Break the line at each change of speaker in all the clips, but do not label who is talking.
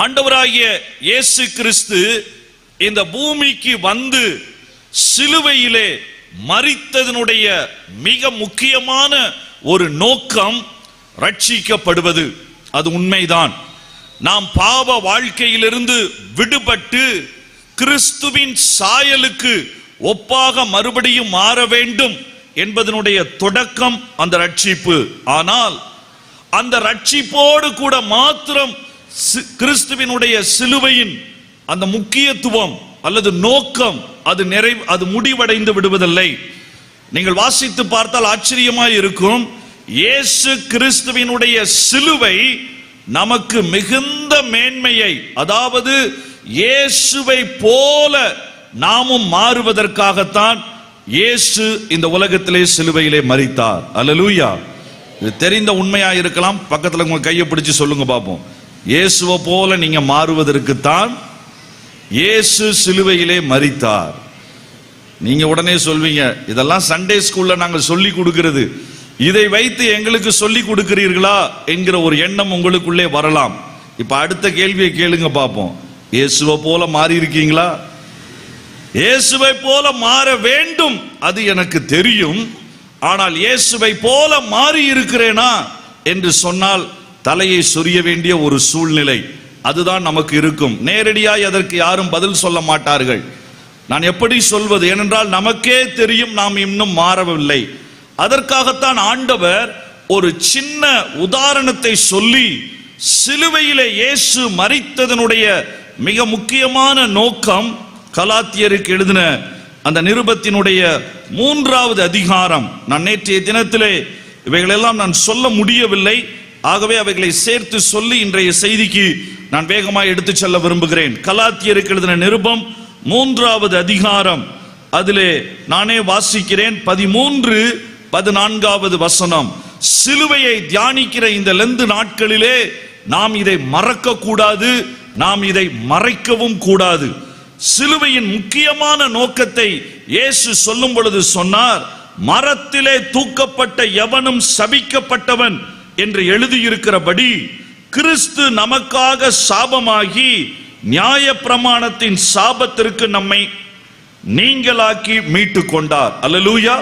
ஆண்டவராகிய இயேசு கிறிஸ்து இந்த பூமிக்கு வந்து சிலுவையிலே மரித்ததனுடைய மிக முக்கியமான ஒரு நோக்கம் ரட்சிக்கப்படுவது. அது உண்மைதான். நாம் பாவ வாழ்க்கையிலிருந்து விடுபட்டு கிறிஸ்துவின் சாயலுக்கு ஒப்பாக மறுபடியும் மாற வேண்டும் என்பதனுடைய தொடக்கம் அந்த ரட்சிப்பு. ஆனால் அந்த ரட்சிப்போடு கூட மாத்திரம் கிறிஸ்துவினுடைய சிலுவையின் அந்த முக்கியத்துவம் அல்லது நோக்கம் அது முடிவடைந்து விடுவதில்லை. நீங்கள் வாசித்து பார்த்தால் ஆச்சரியமாய் இருக்கும். இயேசு கிறிஸ்துவினுடைய சிலுவை நமக்கு மிகுந்த மேன்மையை, அதாவது இயேசுவை போல நாமும் மாறுவதற்காகத்தான் இயேசு இந்த உலகத்திலே சிலுவையிலே மரித்தார். அல்லேலூயா. இது தெரிந்த உண்மையா இருக்கலாம். பக்கத்துல உங்க கையை பிடிச்சு சொல்லுங்க பாப்போம். இயேசுவை போல நீங்க மாறுவதற்குத்தான் இயேசு சிலுவையிலே மரித்தார். நீங்க உடனே சொல்வீங்க, இதெல்லாம் சண்டே ஸ்கூல்ல நாங்கள் சொல்லி கொடுக்கிறது, இதை வைத்து எங்களுக்கு சொல்லி கொடுக்கிறீர்களா என்கிற ஒரு எண்ணம் உங்களுக்குள்ளே வரலாம். இப்ப அடுத்த கேள்வியை கேளுங்க பாப்போம். இயேசுவை போல மாறி இருக்கீங்களா? இயேசுவை போல மாற வேண்டும், அது எனக்கு தெரியும். ஆனால் இயேசுவை போல மாறி இருக்கிறேனா என்று சொன்னால் தலையை சொரிய வேண்டிய ஒரு சூழ்நிலை அதுதான் நமக்கு இருக்கும். நேரடியாய் அதற்கு யாரும் பதில் சொல்ல மாட்டார்கள். நான் எப்படி சொல்வது? ஏனென்றால் நமக்கே தெரியும் நாம் இன்னும் மாறவில்லை. அதற்காகத்தான் ஆண்டவர் ஒரு சின்ன உதாரணத்தை சொல்லி சிலுவையிலே இயேசு மரித்ததனுடைய மிக முக்கியமான நோக்கம், கலாத்தியருக்கு எழுதின அந்த நிருபத்தினுடைய 3வது அதிகாரம். நான் நேற்றைய தினத்திலே இவைகளெல்லாம் நான் சொல்ல முடியவில்லை. ஆகவே அவைகளை சேர்த்து சொல்லி இன்றைய செய்திக்கு நான் வேகமாக எடுத்து செல்ல விரும்புகிறேன். கலாத்தியருக்கு எழுதின நிருபம் 3வது அதிகாரம், அதிலே நானே வாசிக்கிறேன். 13-14 வசனம். சிலுவையை தியானிக்கிற இந்த லெந்து நாட்களிலே நாம் இதை மறக்க கூடாது, நாம் இதை மறைக்கவும் கூடாது. சிலுவையின் முக்கியமான நோக்கத்தை இயேசு சொல்லும் பொழுது சொன்னார், மரத்திலே தூக்கப்பட்ட எவனும் சபிக்கப்பட்டவன் என்று எழுதியிருக்கிறபடி கிறிஸ்து நமக்காக சாபமாகி நியாய பிரமாணத்தின் சாபத்திற்கு நம்மை நீங்களாக்கி மீட்டு கொண்டார். அல்லேலூயா.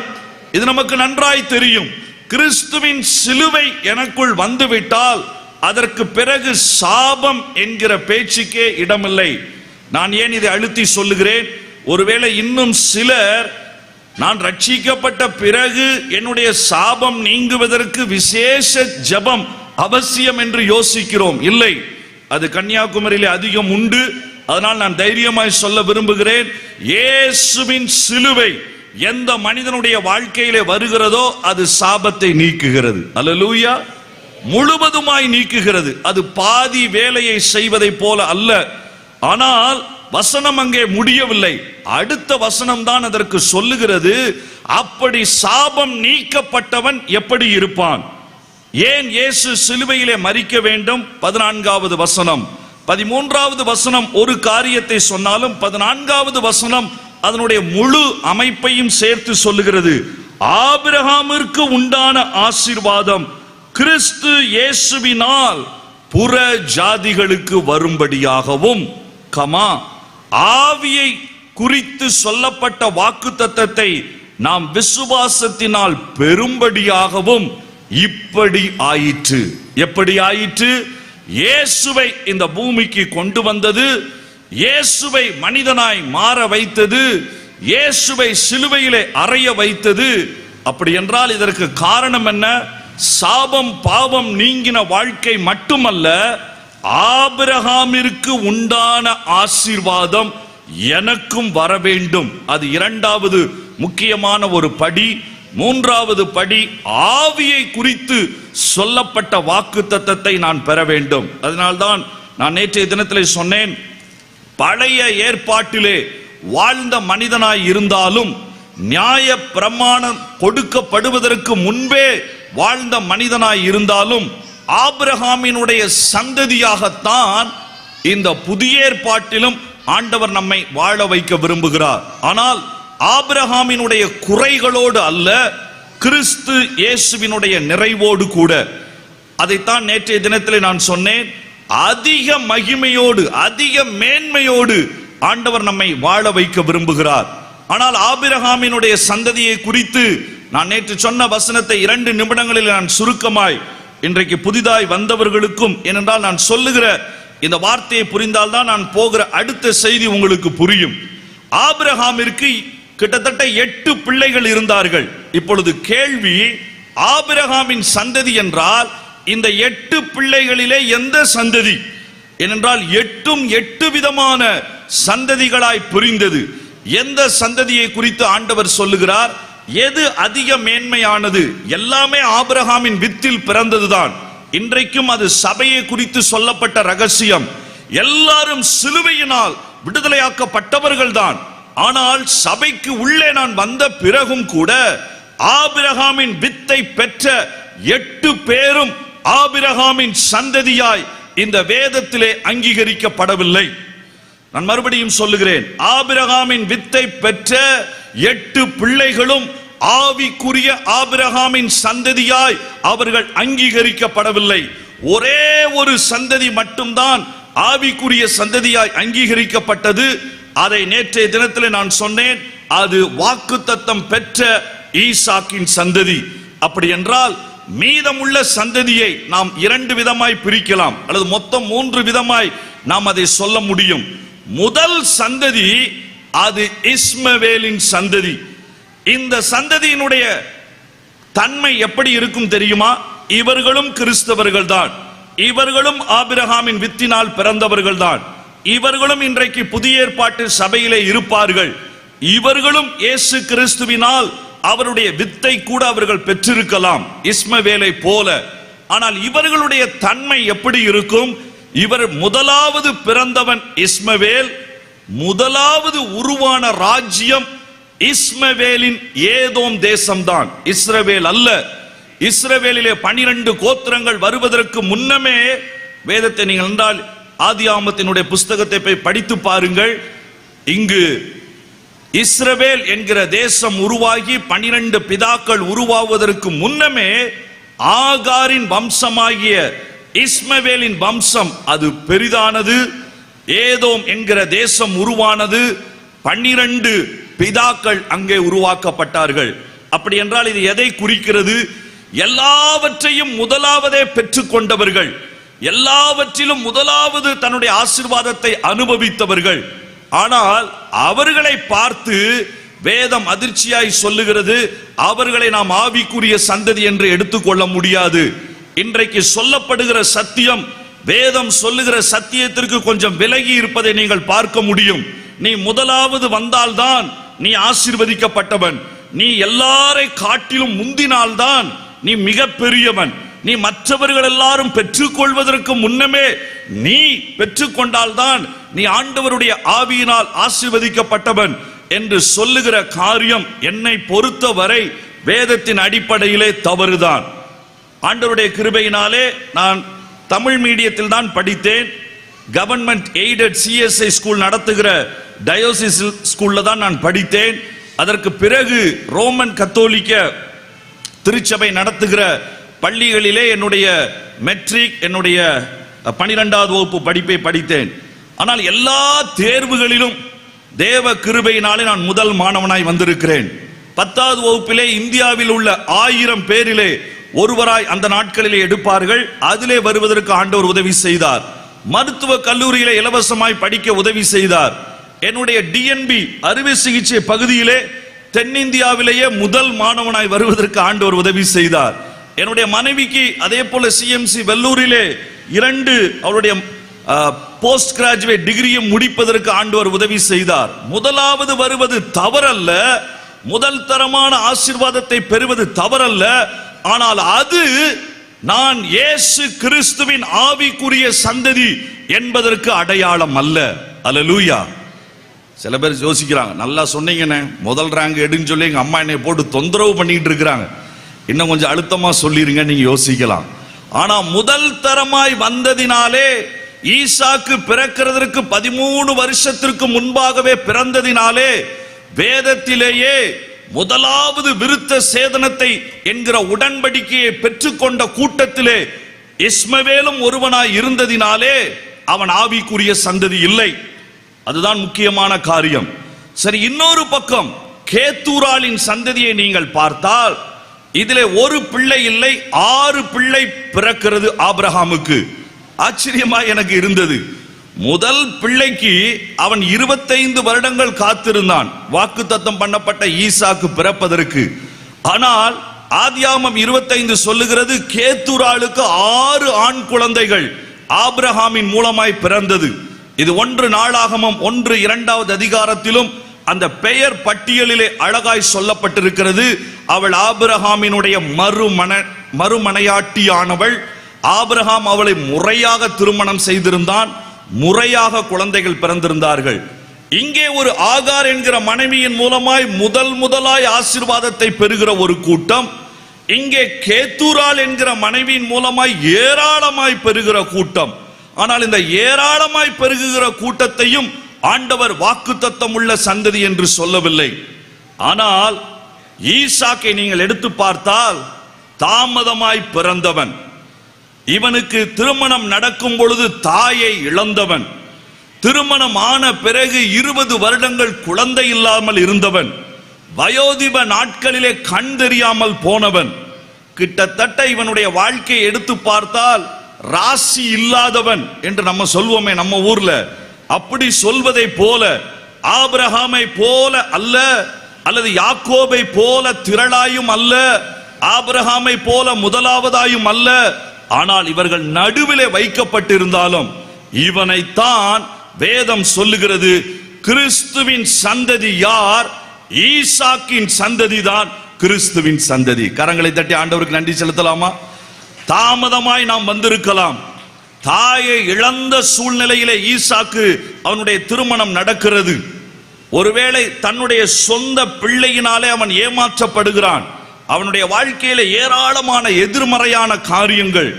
இது நமக்கு நன்றாய் தெரியும். கிறிஸ்துவின் சிலுவை எனக்குள் வந்துவிட்டால் அதற்கு பிறகு சாபம் என்கிற பேச்சுக்கே இடமில்லை. நான் ஏன் இதை அழுத்தி சொல்லுகிறேன்? ஒருவேளை இன்னும் சிலர் நான் ரட்சிக்கப்பட்ட பிறகு என்னுடைய சாபம் நீங்குவதற்கு விசேஷ ஜெபம் அவசியம் என்று யோசிக்கிறோம். இல்லை, அது கன்னியாகுமரியிலே அதிகம் உண்டு. அதனால் நான் தைரியமாய் சொல்ல விரும்புகிறேன், இயேசுவின் சிலுவை எந்த மனிதனுடைய வாழ்க்கையிலே வருகிறதோ அது சாபத்தை நீக்குகிறது. அல்லேலூயா. முழுவதுமாய் நீக்குகிறது. அது பாதி வேலையை செய்வதை போல அல்ல. ஆனால் வசனம் அங்கே முடியவில்லை. அடுத்த வசனம் தான் அதற்கு சொல்லுகிறது, அப்படி சாபம் நீக்கப்பட்டவன் எப்படி இருப்பான்? ஏன் இயேசு சிலுவையிலே மரிக்க வேண்டும்? 14வது வசனம். 13வது வசனம் ஒரு காரியத்தை சொன்னாலும் 14வது வசனம் அதனுடைய முழு அமைப்பையும் சேர்த்து சொல்லுகிறது. ஆபிரகாமிற்கு உண்டான ஆசீர்வாதம் கிறிஸ்து இயேசுவினால் புற ஜாதிகளுக்கு வரும்படியாகவும், ஆவியை குறித்து சொல்லப்பட்ட வாக்குத்தத்தத்தை நாம் விசுவாசத்தினால் பெறும்படியாகவும் இப்படி ஆயிற்று. எப்படி ஆயிற்று? இயேசுவை இந்த பூமிக்கு கொண்டு வந்தது, இயேசுவை மனிதனாய் மாற வைத்தது, இயேசுவை சிலுவையிலே அறைய வைத்தது. அப்படி என்றால் இதற்கு காரணம் என்ன? சாபம் பாவம் நீங்கின வாழ்க்கை மட்டுமல்ல, ஆபிரகாமிற்கு உண்டான ஆசீர்வாதம் எனக்கும் வர வேண்டும். அது 2வது முக்கியமான ஒரு படி. 3வது படி, ஆவியை குறித்து சொல்லப்பட்ட வாக்குத்தத்தத்தை நான் பெற வேண்டும். அதனால்தான் நான் நேற்றைய தினத்திலே சொன்னேன், பழைய ஏற்பாட்டிலே வாழ்ந்த மனிதனாய் இருந்தாலும், நியாய பிரமாணம் கொடுக்கப்படுவதற்கு முன்பே வாழ்ந்த மனிதனாய் இருந்தாலும், ஆபிரகாமினுடைய சந்ததியாகத்தான் இந்த புதிய ஏற்பாட்டிலும் ஆண்டவர் நம்மை வாழ வைக்க விரும்புகிறார். ஆனால் ஆபிரகாமினுடைய குறைகளோடு அல்ல, கிறிஸ்து இயேசுவினுடைய நிறைவோடு கூட. அதைத்தான் நேற்றைய தினத்திலே நான் சொன்னேன். அதிக மகிமையோடு அதிக மேன்மையோடு ஆண்டவர் நம்மை வாழ வைக்க விரும்புகிறார். ஆனால் ஆபிரகாமினுடைய சந்ததியை குறித்து நான் நேற்று சொன்ன வசனத்தை 2 நிமிடங்களில் நான் சுருக்கமாய் இன்றைக்கு புதிதாய் வந்தவர்களுக்கும், ஏனென்றால் நான் சொல்லுகிற இந்த வார்த்தையை புரிந்தால்தான் நான் போகிற அடுத்த செய்தி உங்களுக்கு புரியும். ஆபிரகாமிற்கு கிட்டத்தட்ட 8 பிள்ளைகள் இருந்தார்கள். இப்பொழுது கேள்வி, ஆபிரகாமின் சந்ததி என்றால் இந்த 8 பிள்ளைகளிலே எந்த சந்ததி? ஏனென்றால் 8 விதமான சந்ததிகளாய் புரிந்தது. எந்த சந்ததியை குறித்து ஆண்டவர் சொல்லுகிறார்? எது அதிக மேன்மையானது? எல்லாமே ஆபிரகாமின் வித்தில் பிறந்ததுதான். இன்றைக்கும் அது சபையை குறித்து சொல்லப்பட்ட ரகசியம். எல்லாரும் சிலுவையினால் விடுதலையாக்கப்பட்டவர்கள் தான். ஆனால் சபைக்கு உள்ளே நான் வந்த பிறகும் கூட ஆபிரகாமின் வித்தை பெற்ற 8 பேரும் ஆபிரகாமின் சந்ததியாய் இந்த வேதத்திலே அங்கீகரிக்கப்படவில்லை. நான் மறுபடியும் சொல்லுகிறேன், ஆபிரகாமின் வித்தை பெற்ற 8 பிள்ளைகளும் ஆவிக்குரிய ஆபிரகாமின் சந்ததியாய் அவர்கள் அங்கீகரிக்கப்படவில்லை. ஒரே ஒரு சந்ததி மட்டும்தான் ஆவிக்குரிய சந்ததியாய் அங்கீகரிக்கப்பட்டது. அதை நேற்றைய தினத்திலே நான் சொன்னேன். அது வாக்குத்தத்தம் பெற்ற ஈசாக்கின் சந்ததி. அப்படி என்றால் மீதமுள்ள சந்ததியை நாம் 2 விதமாய் பிரிக்கலாம், அல்லது மொத்தம் 3 விதமாய் நாம் அதை சொல்ல முடியும். முதல் சந்ததி அது இஸ்மவேலின் சந்ததி. இந்த சந்ததியினுடைய தன்மை எப்படி இருக்கும் தெரியுமா? இவர்களும் கிறிஸ்தவர்கள் தான், இவர்களும் ஆபிரகாமின் வித்தினால் பிறந்தவர்கள் தான், இவர்களும் இன்றைக்கு புதிய ஏற்பாட்டு சபையிலே இருப்பார்கள், இவர்களும் இயேசு கிறிஸ்துவினால் அவருடைய வித்தை கூட அவர்கள் பெற்றிருக்கலாம் இஸ்மவேலை போல. ஆனால் இவர்களுடைய தன்மை எப்படி இருக்கும்? இவர் முதலாவது பிறந்தவன் இஸ்மவேல். முதலாவது உருவான ராஜ்யம் இஸ்மவேலின் ஏதோம் தேசம்தான், இஸ்ரவேல் அல்ல. இஸ்ரவேலிலே 12 கோத்திரங்கள் வருவதற்கு முன்னமே வேதத்தை நீங்கள் என்றால் ஆதியாகமத்தினுடைய புஸ்தகத்தை போய் படித்து பாருங்கள். இங்கு இஸ்ரவேல் என்கிற தேசம் உருவாகி 12 பிதாக்கள் உருவாவதற்கு முன்னமே ஆகாரின் வம்சமாகிய இஸ்மவேலின் வம்சம் அது பெரிதானது. ஏதோம் என்கிற தேசம் உருவானது. 12 பிதாக்கள் அங்கே உருவாக்கப்பட்டார்கள். அப்படி என்றால் இது எதை குறிக்கிறது? எல்லாவற்றையும் முதலாவதே பெற்றுக் கொண்டவர்கள், எல்லாவற்றிலும் முதலாவது தன்னுடைய ஆசீர்வாதத்தை அனுபவித்தவர்கள். ஆனால் அவர்களை பார்த்து வேதம் அதிர்ச்சியாய் சொல்லுகிறது, அவர்களை நாம் ஆவிக்குரிய சந்ததி என்று எடுத்துக்கொள்ள முடியாது. இன்றைக்கு சொல்லப்படுகிற சத்தியம் வேதம் சொல்லுகிற சத்தியத்திற்கு கொஞ்சம் விலகி இருப்பதை நீங்கள் பார்க்க முடியும். நீ முதலாவது வந்தால்தான் நீ ஆசீர்வதிக்கப்பட்டவன், நீ எல்லாரை காட்டிலும் முந்தினால்தான் நீ மிக பெரியவன், நீ மற்றவர்கள் எல்லாரும் பெற்றுக்கொள்வதற்கு முன்னமே நீ பெற்றுக்கொண்டால்தான் நீ ஆண்டவருடைய ஆவியினால் ஆசீர்வதிக்கப்பட்டவன் என்று சொல்லுகிற காரியம் என்னை பொறுத்தவரை வேதத்தின் அடிப்படையிலே தவறுதான். ஆண்டவருடைய கிருபையினாலே நான் தமிழ் மீடியத்தில் தான் படித்தேன். கவர்மெண்ட் எய்டட் சிஎஸ்ஐ ஸ்கூல் நடத்துகிற டயோசிஸ் ஸ்கூல்ல தான் நான் படித்தேன். அதற்கு பிறகு ரோமன் கத்தோலிக்க திருச்சபை நடத்துகிற பள்ளிகளிலே என்னுடைய மெட்ரிக், என்னுடைய 12வது வகுப்பு படிப்பை படித்தேன். ஆனால் எல்லா தேர்வுகளிலும் தேவ கிருபையினாலே நான் முதல் மாணவனாய் வந்திருக்கிறேன். 10வது வகுப்பிலே இந்தியாவில் உள்ள 1000 பேரிலே ஒருவராய் அந்த நாட்களிலே எடுப்பார்கள். அதிலே வருவதற்கு ஆண்டவர் உதவி செய்தார். மருத்துவ கல்லூரியிலே இலவசமாய் படிக்க உதவி செய்தார். என்னுடைய டிஎன்பி அறுவை சிகிச்சை பகுதியிலே தென்னிந்தியாவிலேயே முதல் மாணவனாய் வருவதற்கு ஆண்டவர் உதவி செய்தார். என்னுடைய மனைவிக்கு அதே போல சிஎம்சி வெள்ளூரிலே 2 அவருடைய போஸ்ட் கிராஜுவேட் டிகிரியும் முடிப்பதற்கு ஆண்டவர் உதவி செய்தார். முதலாவது வருவது தவறல்ல, முதல் தரமான ஆசீர்வாதத்தை பெறுவது தவறல்ல. ஆனால் அது நான் இயேசு கிறிஸ்துவின் ஆவிக்குரிய சந்ததி என்பதற்கு அடையாளம் அல்ல. அல்லேலூயா. சில பேர் யோசிக்கிறாங்க, நல்லா சொன்னீங்கன்னு முதல் ரேங்க் எடுன்னு சொல்லி எங்க அம்மா என்னை போட்டு தொந்தரவு பண்ணிட்டு இருக்கிறாங்க, இன்னும் கொஞ்சம் அழுத்தமா சொல்லிருங்க நீங்க யோசிக்கலாம். ஆனா முதல் தரமாய் வந்ததினாலே, ஈசாக்கு பிறக்கிறதற்கு 13 வருஷத்திற்கு முன்பாகவே பிறந்ததினாலே, வேதத்திலேயே முதலாவது விருத்த சேதனத்தை என்கிற உடன்படிக்கையை பெற்றுக்கொண்ட கூட்டத்திலே இஸ்மவேலும் ஒருவனாய் இருந்ததினாலே அவன் ஆவிக்குரிய சந்ததி இல்லை. அதுதான் முக்கியமான காரியம். சரி, இன்னொரு பக்கம் கேத்தூராலின் சந்ததியை நீங்கள் பார்த்தால் இதிலே ஒரு பிள்ளை இல்லை, 6 பிள்ளை பிறக்கிறது ஆபிரகாமுக்கு. ஆச்சரியமா எனக்கு இருந்தது. முதல் பிள்ளைக்கு அவன் 25 வருடங்கள் காத்திருந்தான் வாக்குத்தத்தம் பண்ணப்பட்ட ஈசாக்கு பிறப்பதற்கு. ஆனால் ஆதியாகமம் 25 சொல்லுகிறது கேத்தூராளுக்கு 6 ஆண் குழந்தைகள் ஆபிரகாமின் மூலமாய் பிறந்தது. இது 1 நாளாகமம் 1-2 அதிகாரத்திலும் அந்த பெயர் பட்டியலிலே அழகாய் சொல்லப்பட்டிருக்கிறது. அவள் ஆபிரகாமினுடைய மறுமனையாட்டியானவள். ஆபிரகாம் அவளை முறையாக திருமணம் செய்திருந்தான், முறையாக குழந்தைகள் பிறந்திருந்தார்கள். இங்கே ஒரு ஆகார் என்கிற மனைவியின் மூலமாய் முதலாய் ஆசீர்வாதத்தை பெறுகிற ஒரு கூட்டம், இங்கே கேத்தூரால் என்கிற மனைவியின் மூலமாய் ஏராளமாய் பெறுகிற கூட்டம். ஆனால் இந்த ஏராளமாய் பெருகுகிற கூட்டத்தையும் ஆண்டவர் வாக்குத்தத்தம் உள்ள சந்ததி என்று சொல்லவில்லை. ஆனால் ஈசாக்கை நீங்கள் எடுத்து பார்த்தால் தாமதமாய் பிறந்தவன், இவனுக்கு திருமணம் நடக்கும் பொழுது தாயை இழந்தவன், திருமணம் ஆன பிறகு 20 வருடங்கள் குழந்தை இல்லாமல் இருந்தவன், வயோதிப நாட்களிலே கண் தெரியாமல் போனவன், கிட்டத்தட்ட இவனுடைய வாழ்க்கையை எடுத்து பார்த்தால் ராசி இல்லாதவன் என்று நம்ம சொல்வோமே நம்ம ஊர்ல, அப்படி சொல்வதை போல ஆபிரகாமை போல அல்ல, அல்லது யாக்கோபை போல திரளாயும் அல்ல, ஆபிரகாமை போல முதலாவதாயும் அல்ல. ஆனால் இவர்கள் நடுவிலே வைக்கப்பட்டிருந்தாலும் இவனைத்தான் வேதம் சொல்லுகிறது. கிறிஸ்துவின் சந்ததி யார்? ஈசாக்கின் சந்ததி தான் கிறிஸ்துவின் சந்ததி. கரங்களை தட்டி ஆண்டவருக்கு நன்றி செலுத்தலாமா? தாமதமாய் நாம் வந்திருக்கலாம். தாயை இழந்த சூழ்நிலையிலே ஈசாக்கு அவனுடைய திருமணம் நடக்கிறது. ஒருவேளை தன்னுடைய சொந்த பிள்ளையினாலே அவன் ஏமாற்றப்படுகிறான். அவனுடைய வாழ்க்கையில ஏராளமான எதிர்மறையான காரியங்கள்.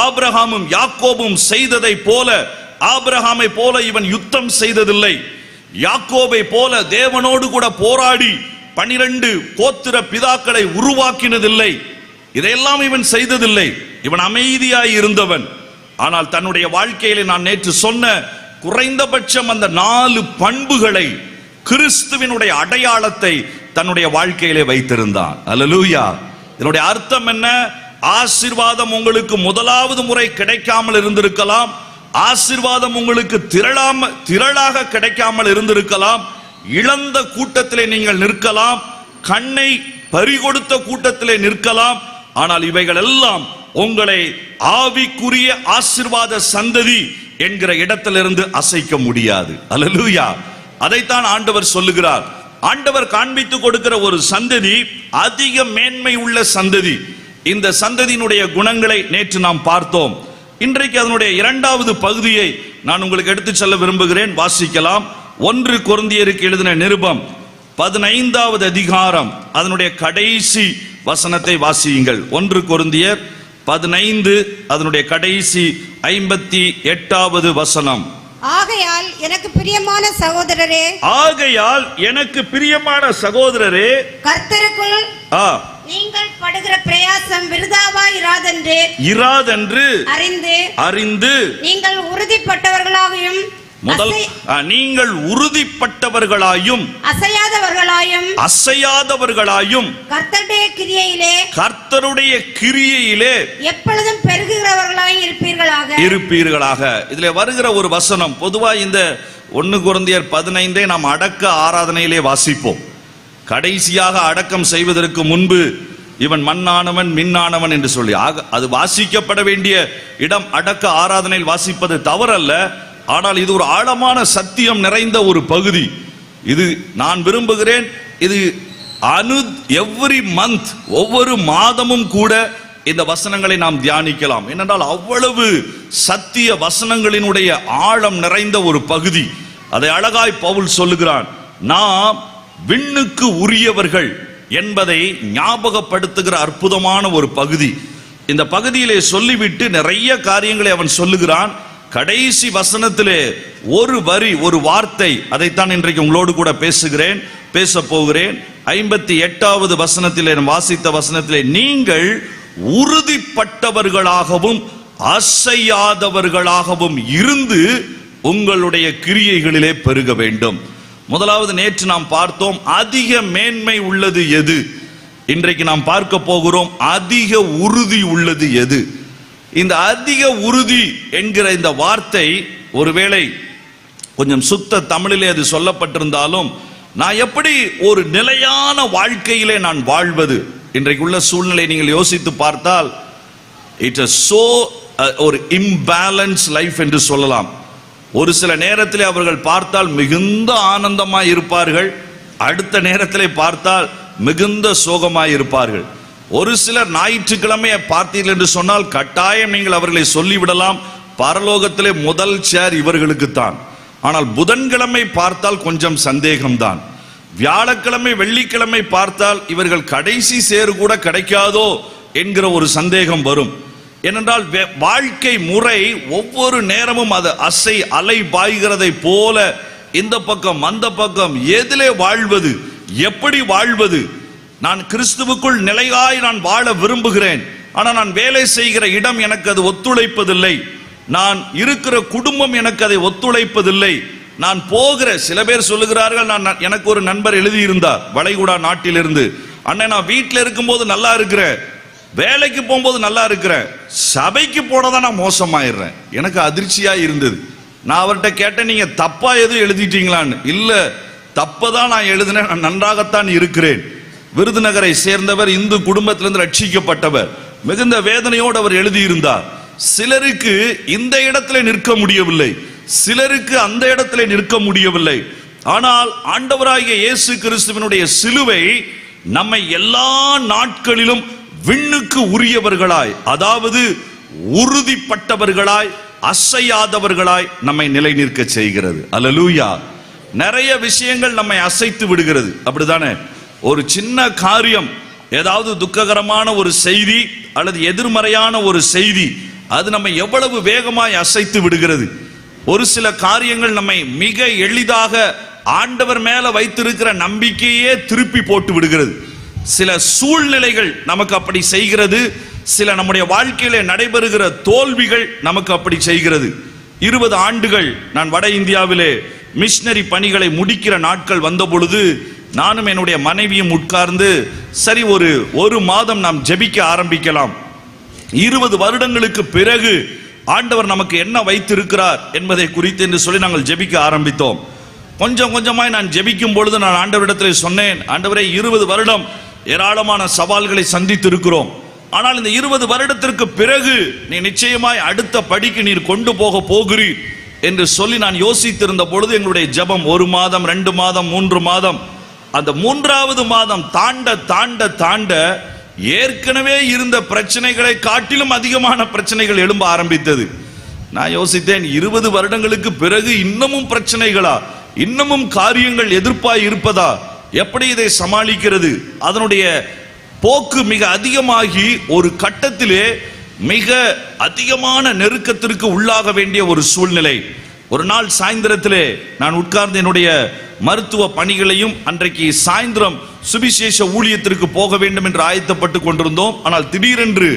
ஆபிரகாமும் யாக்கோபும் செய்ததை போல ஆபிரகாமை போல இவன் யுத்தம் செய்ததில்லை. யாக்கோபை போல தேவனோடு கூட போராடி 12 கோத்திர பிதாக்களை உருவாக்கினதில்லை. இதையெல்லாம் இவன் செய்ததில்லை. இவன் அமைதியாய் இருந்தவன். ஆனால் தன்னுடைய வாழ்க்கையிலே நான் நேற்று சொன்ன குறைந்தபட்சம் அந்த 4 பண்புகளை, கிறிஸ்துவினுடைய அடையாளத்தை தன்னுடைய வாழ்க்கையிலே வைத்திருந்தான். அல்லேலூயா. இதனுடைய அர்த்தம் என்ன? ஆசீர்வாதம் உங்களுக்கு முதலாவது முறை கிடைக்காமல் இருந்திருக்கலாம், ஆசீர்வாதம் உங்களுக்கு திரளாக கிடைக்காமல் இருந்திருக்கலாம், இழந்த கூட்டத்திலே நீங்கள் நிற்கலாம், கண்ணை பறிகொடுத்த கூட்டத்திலே நிற்கலாம். ஆனால் இவைகள் எல்லாம் உங்களை ஆவிக்குரிய ஆசீர்வாத சந்ததி என்கிற இடத்திலிருந்து அசைக்க முடியாது. அல்லேலூயா. அதைத்தான் ஆண்டவர் சொல்லுகிறார். ஆண்டவர் காண்பித்து கொடுக்கிற ஒரு சந்ததி அதிக மேன்மை உள்ள சந்ததி. இந்த சந்ததியினுடைய குணங்களை நேற்று நாம் பார்த்தோம். இன்றைக்கு அதனுடைய 2வது பகுதியை நான் உங்களுக்கு எடுத்து செல்ல விரும்புகிறேன். வாசிக்கலாம். 1 கொரிந்தியருக்கு எழுதின நிருபம் 15வது அதிகாரம் அதனுடைய கடைசி வசனத்தை வாசியுங்கள். 1 கொரிந்தியர் 15 அதனுடைய கடைசி 58வது வசனம்.
ஆகையால் எனக்கு பிரியமான சகோதரரே, கர்த்தருக்குள் நீங்கள் படுகிற பிரயாசம் விருதாவாய் இராதென்று அறிந்து நீங்கள் உறுதிப்பட்டவர்களாகவும்
அசையாதவர்களாயும் கர்த்தருடைய கிரியையிலே எப்பொழுதும் பெருகுகிறவர்களாய் இருப்பீர்களாக. இதுல வருகிற ஒரு வசனம், பொதுவா இந்த 1 கொரிந்தியர் 15 நாம் அடக்க ஆராதனையிலே வாசிப்போம். கடைசியாக அடக்கம் செய்வதற்கு முன்பு இவன் மண்ணானவன் மின்னானவன் என்று சொல்லி அது வாசிக்கப்பட வேண்டிய இடம். அடக்க ஆராதனையில் வாசிப்பது தவறல்ல, ஆனால் இது ஒரு ஆழமான சத்தியம் நிறைந்த ஒரு பகுதி. இது நான் விரும்புகிறேன். இது எவ்ரி மந்த், ஒவ்வொரு மாதமும் கூட இந்த வசனங்களை நாம் தியானிக்கலாம். ஏனென்றால் அவ்வளவு சத்திய வசனங்களினுடைய ஆழம் நிறைந்த ஒரு பகுதி. அதை அழகாய் பவுல் சொல்லுகிறான். நாம் விண்ணுக்கு உரியவர்கள் என்பதை ஞாபகப்படுத்துகிற அற்புதமான ஒரு பகுதி. இந்த பகுதியிலே சொல்லிவிட்டு நிறைய காரியங்களை அவன் சொல்லுகிறான். கடைசி வசனத்திலே ஒரு வரி, ஒரு வார்த்தை, அதைத்தான் இன்றைக்கு உங்களோடு கூட பேச போகிறேன். 58வது வசனத்திலே வாசித்த வசனத்திலே, நீங்கள் உறுதிப்பட்டவர்களாகவும் அசையாதவர்களாகவும் இருந்து உங்களுடைய கிரியைகளிலே பெருக வேண்டும். முதலாவது நேற்று நாம் பார்த்தோம், அதிக மேன்மை உள்ளது எது? இன்றைக்கு நாம் பார்க்க போகிறோம், அதிக உறுதி உள்ளது எது? இந்த அதிக உறுதி என்கிற இந்த வார்த்தை ஒருவேளை கொஞ்சம் சுத்த தமிழிலே அது சொல்லப்பட்டிருந்தாலும், நான் எப்படி ஒரு நிலையான வாழ்க்கையிலே நான் வாழ்வது? இன்றைக்குள்ள சூழ்நிலை நீங்கள் யோசித்து பார்த்தால் இட் இஸ் சோ ஒரு இம்பேலன்ஸ் லைஃப் என்று சொல்லலாம். ஒரு சில நேரத்திலே அவர்கள் பார்த்தால் மிகுந்த ஆனந்தமாய் இருப்பார்கள், அடுத்த நேரத்திலே பார்த்தால் மிகுந்த சோகமாய் இருப்பார்கள். ஒரு சிலர் ஞாயிற்றுக்கிழமையை பார்த்தீர்கள் என்று சொன்னால் கட்டாயம் நீங்கள் அவர்களை சொல்லிவிடலாம், பரலோகத்திலே முதல் சேர் இவர்களுக்குத்தான். ஆனால் புதன்கிழமை பார்த்தால் கொஞ்சம் சந்தேகம்தான். வியாழக்கிழமை வெள்ளிக்கிழமை பார்த்தால் இவர்கள் கடைசி சேரு கூட கிடைக்காதோ என்கிற ஒரு சந்தேகம் வரும். ஏனென்றால் வாழ்க்கை முறை ஒவ்வொரு நேரமும் அது அலை பாய்கிறதை போல இந்த பக்கம் அந்த பக்கம், எதிலே வாழ்வது, எப்படி வாழ்வது? நான் கிறிஸ்துவுக்குள் நிலையாய் நான் வாழ விரும்புகிறேன், ஆனால் நான் வேலை செய்கிற இடம் எனக்கு அது ஒத்துழைப்பதில்லை, நான் இருக்கிற குடும்பம் எனக்கு அதை ஒத்துழைப்பதில்லை, நான் போகிற சில பேர் சொல்லுகிறார்கள், எனக்கு ஒரு நண்பர் எழுதியிருந்தார் வளைகுடா நாட்டிலிருந்து, அண்ணன் நான் வீட்டில் இருக்கும்போது நல்லா இருக்கிறேன், வேலைக்கு போகும்போது நல்லா இருக்கிறேன், சபைக்கு போனதான் நான் மோசமாயிடுறேன். எனக்கு அதிர்ச்சியா இருந்தது. நான் அவர்கிட்ட கேட்டேன், நீங்க தப்பா எதுவும் எழுதிட்டீங்களான்னு. இல்ல, தப்பதான் நான் எழுதினேன், நான் நன்றாகத்தான் இருக்கிறேன். விருதுநகரை சேர்ந்தவர், இந்து குடும்பத்திலிருந்து ரட்சிக்கப்பட்டவர், மிகுந்த வேதனையோடு அவர் எழுதியிருந்தார். சிலருக்கு இந்த இடத்துல நிற்க முடியவில்லை, சிலருக்கு அந்த இடத்துல நிற்க முடியவில்லை. ஆனால் ஆண்டவராகிய இயேசு கிறிஸ்துவினுடைய சிலுவை நம்மை எல்லா நாட்களிலும் விண்ணுக்கு உரியவர்களாய், அதாவது உறுதிப்பட்டவர்களாய், அசையாதவர்களாய் நம்மை நிலை நிற்க செய்கிறது. அல்லேலூயா. நிறைய விஷயங்கள் நம்மை அசைத்து விடுகிறது, அப்படிதானே? ஒரு சின்ன காரியம், ஏதாவது துக்ககரமான ஒரு செய்தி அல்லது எதிர்மறையான ஒரு செய்தி, அது நம்மை எவ்வளவு வேகமாய் அசைத்து விடுகிறது. ஒரு சில காரியங்கள் நம்மை மிக எளிதாக ஆண்டவர் மேல வைத்திருக்கிற நம்பிக்கையே திருப்பி போட்டு விடுகிறது. சில சூழ்நிலைகள் நமக்கு அப்படி செய்கிறது, சில நம்முடைய வாழ்க்கையில நடைபெறுகிற தோல்விகள் நமக்கு அப்படி செய்கிறது. 20 ஆண்டுகள் நான் வட இந்தியாவிலே மிஷனரி பணிகளை முடிக்கிற நாட்கள் வந்த பொழுது நானும் என்னுடைய மனைவியும் உட்கார்ந்து, சரி ஒரு மாதம் நாம் ஜெபிக்க ஆரம்பிக்கலாம், 20 வருடங்களுக்கு பிறகு ஆண்டவர் நமக்கு என்ன வைத்திருக்கிறார் என்பதை குறித்து என்று சொல்லி நாங்கள் ஜெபிக்க ஆரம்பித்தோம். கொஞ்சம் கொஞ்சமாய் நான் ஜெபிக்கும் பொழுது நான் ஆண்டவரிடத்தில் சொன்னேன், ஆண்டவரே 20 வருடம் ஏராளமான சவால்களை சந்தித்து இருக்கிறோம், ஆனால் இந்த 20 வருடத்திற்கு பிறகு நீ நிச்சயமாய் அடுத்த படிக்கு நீர் கொண்டு போக போகிறீர் என்று சொல்லி நான் யோசித்திருந்த பொழுது எங்களுடைய ஜெபம் 1 மாதம் 2 மாதம் 3 மாதம், அந்த 3வது மாதம் தாண்ட தாண்ட தாண்ட ஏற்கனவே இருந்த பிரச்சனைகளை காட்டிலும் அதிகமான பிரச்சனைகள் எழும்ப ஆரம்பித்தது. நான் யோசித்தேன், 20 வருடங்களுக்கு பிறகு இன்னமும் பிரச்சனைகளா, இன்னமும் காரியங்கள் எதிர்ப்பாய் இருப்பதா, எப்படி இதை சமாளிக்கிறது? அதனுடைய போக்கு மிக அதிகமாகி ஒரு கட்டத்திலே மிக அதிகமான நெருக்கத்திற்கு உள்ளாக வேண்டிய ஒரு சூழ்நிலை. ஒரு நாள் சாயந்திரத்திலே நான் உட்கார்ந்து என்னுடைய மருத்துவ பணிகளையும், அன்றைக்கு சாயந்திரம் சுவிசேஷ ஊழியத்திற்கு போக வேண்டும் என்று ஆயத்தப்பட்டு கொண்டிருந்தோம். ஆனால் திடீரென்று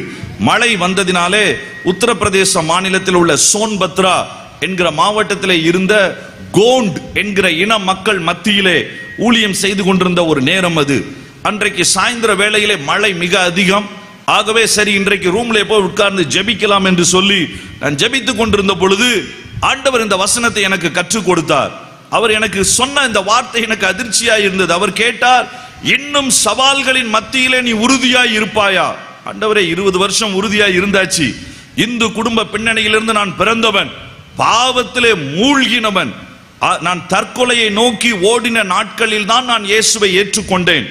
மழை வந்ததினாலே உத்தரப்பிரதேச மாநிலத்தில் உள்ள சோன்பத்ரா என்கிற மாவட்டத்திலே இருந்த கோண்ட் என்கிற இன மக்கள் மத்தியிலே ஊழியம் செய்து கொண்டிருந்த ஒரு நேரம் அது. அன்றைக்கு சாயந்திர வேளையிலே மழை மிக அதிகம். ஆகவே சரி, இன்றைக்கு ரூம்ல போய் உட்கார்ந்து ஜெபிக்கலாம் என்று சொல்லி நான் ஜெபித்துக் கொண்டிருந்த பொழுது ஆண்டவர் இந்த வசனத்தை எனக்கு கற்றுக் கொடுத்தார். அவர் எனக்கு சொன்ன இந்த வார்த்தை எனக்கு அதிர்ச்சியாய் இருந்தது. அவர் கேட்டார், இன்னும் சவால்களின் மத்தியிலே நீ உறுதியாய் இருப்பாயா? ஆண்டவரே, 20 வருஷம் உறுதியாய் இருந்தாச்சு. இந்து குடும்ப பின்னணியிலிருந்து நான் பிறந்தவன், பாவத்திலே மூழ்கினவன், நான் தற்கொலையை நோக்கி ஓடின நாட்களில் தான் நான் இயேசுவை ஏற்றுக்கொண்டேன்.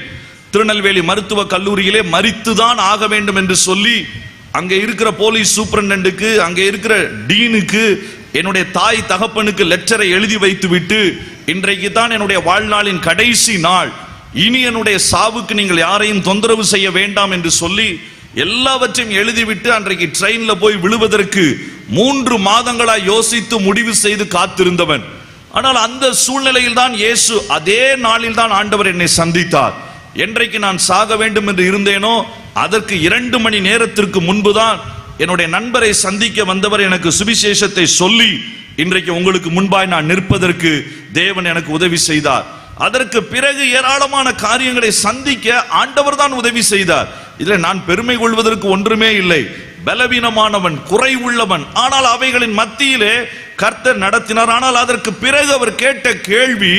திருநெல்வேலி மருத்துவ கல்லூரியிலே மரித்துதான் ஆக வேண்டும் என்று சொல்லி அங்கே இருக்கிற போலீஸ் சூப்பரண்டன்ட்டுக்கு, அங்கே இருக்கிற டீனுக்கு, என்னுடைய தாய் தகப்பனுக்கு லெட்டரை எழுதி வைத்து விட்டு, இன்றைக்கு தான் என்னுடைய வாழ்நாளின் கடைசி நாள், இனி என்னுடைய சாவுக்கு நீங்கள் யாரையும் தொந்தரவு செய்ய வேண்டாம் என்று சொல்லி எல்லாவற்றையும் எழுதிவிட்டு அன்றைக்கு ட்ரெயின்ல போய் விழுவதற்கு 3 மாதங்களாய் யோசித்து முடிவு செய்து காத்திருந்தவன். ஆனால் அந்த சூழ்நிலையில் தான் இயேசு, அதே நாளில் தான் ஆண்டவர் என்னை சந்தித்தார். என்றைக்கு நான் சாக வேண்டும் என்று இருந்தேனோ அதற்கு 2 மணி நேரத்திற்கு முன்புதான் என்னுடைய நண்பரை சந்திக்க வந்தவர் எனக்கு சுவிசேஷத்தை சொல்லி இன்றைக்கு உங்களுக்கு முன்பாய் நான் நிற்பதற்கு தேவன் எனக்கு உதவி செய்தார். அதற்கு பிறகு ஏராளமான காரியங்களை சந்திக்க ஆண்டவர் தான் உதவி செய்தார். இதுல நான் பெருமை கொள்வதற்கு ஒன்றுமே இல்லை. பலவீனமானவன், குறை உள்ளவன், ஆனால் அவைகளின் மத்தியிலே கர்த்தர் நடத்தினார். ஆனால் அதற்கு பிறகு அவர் கேட்ட கேள்வி,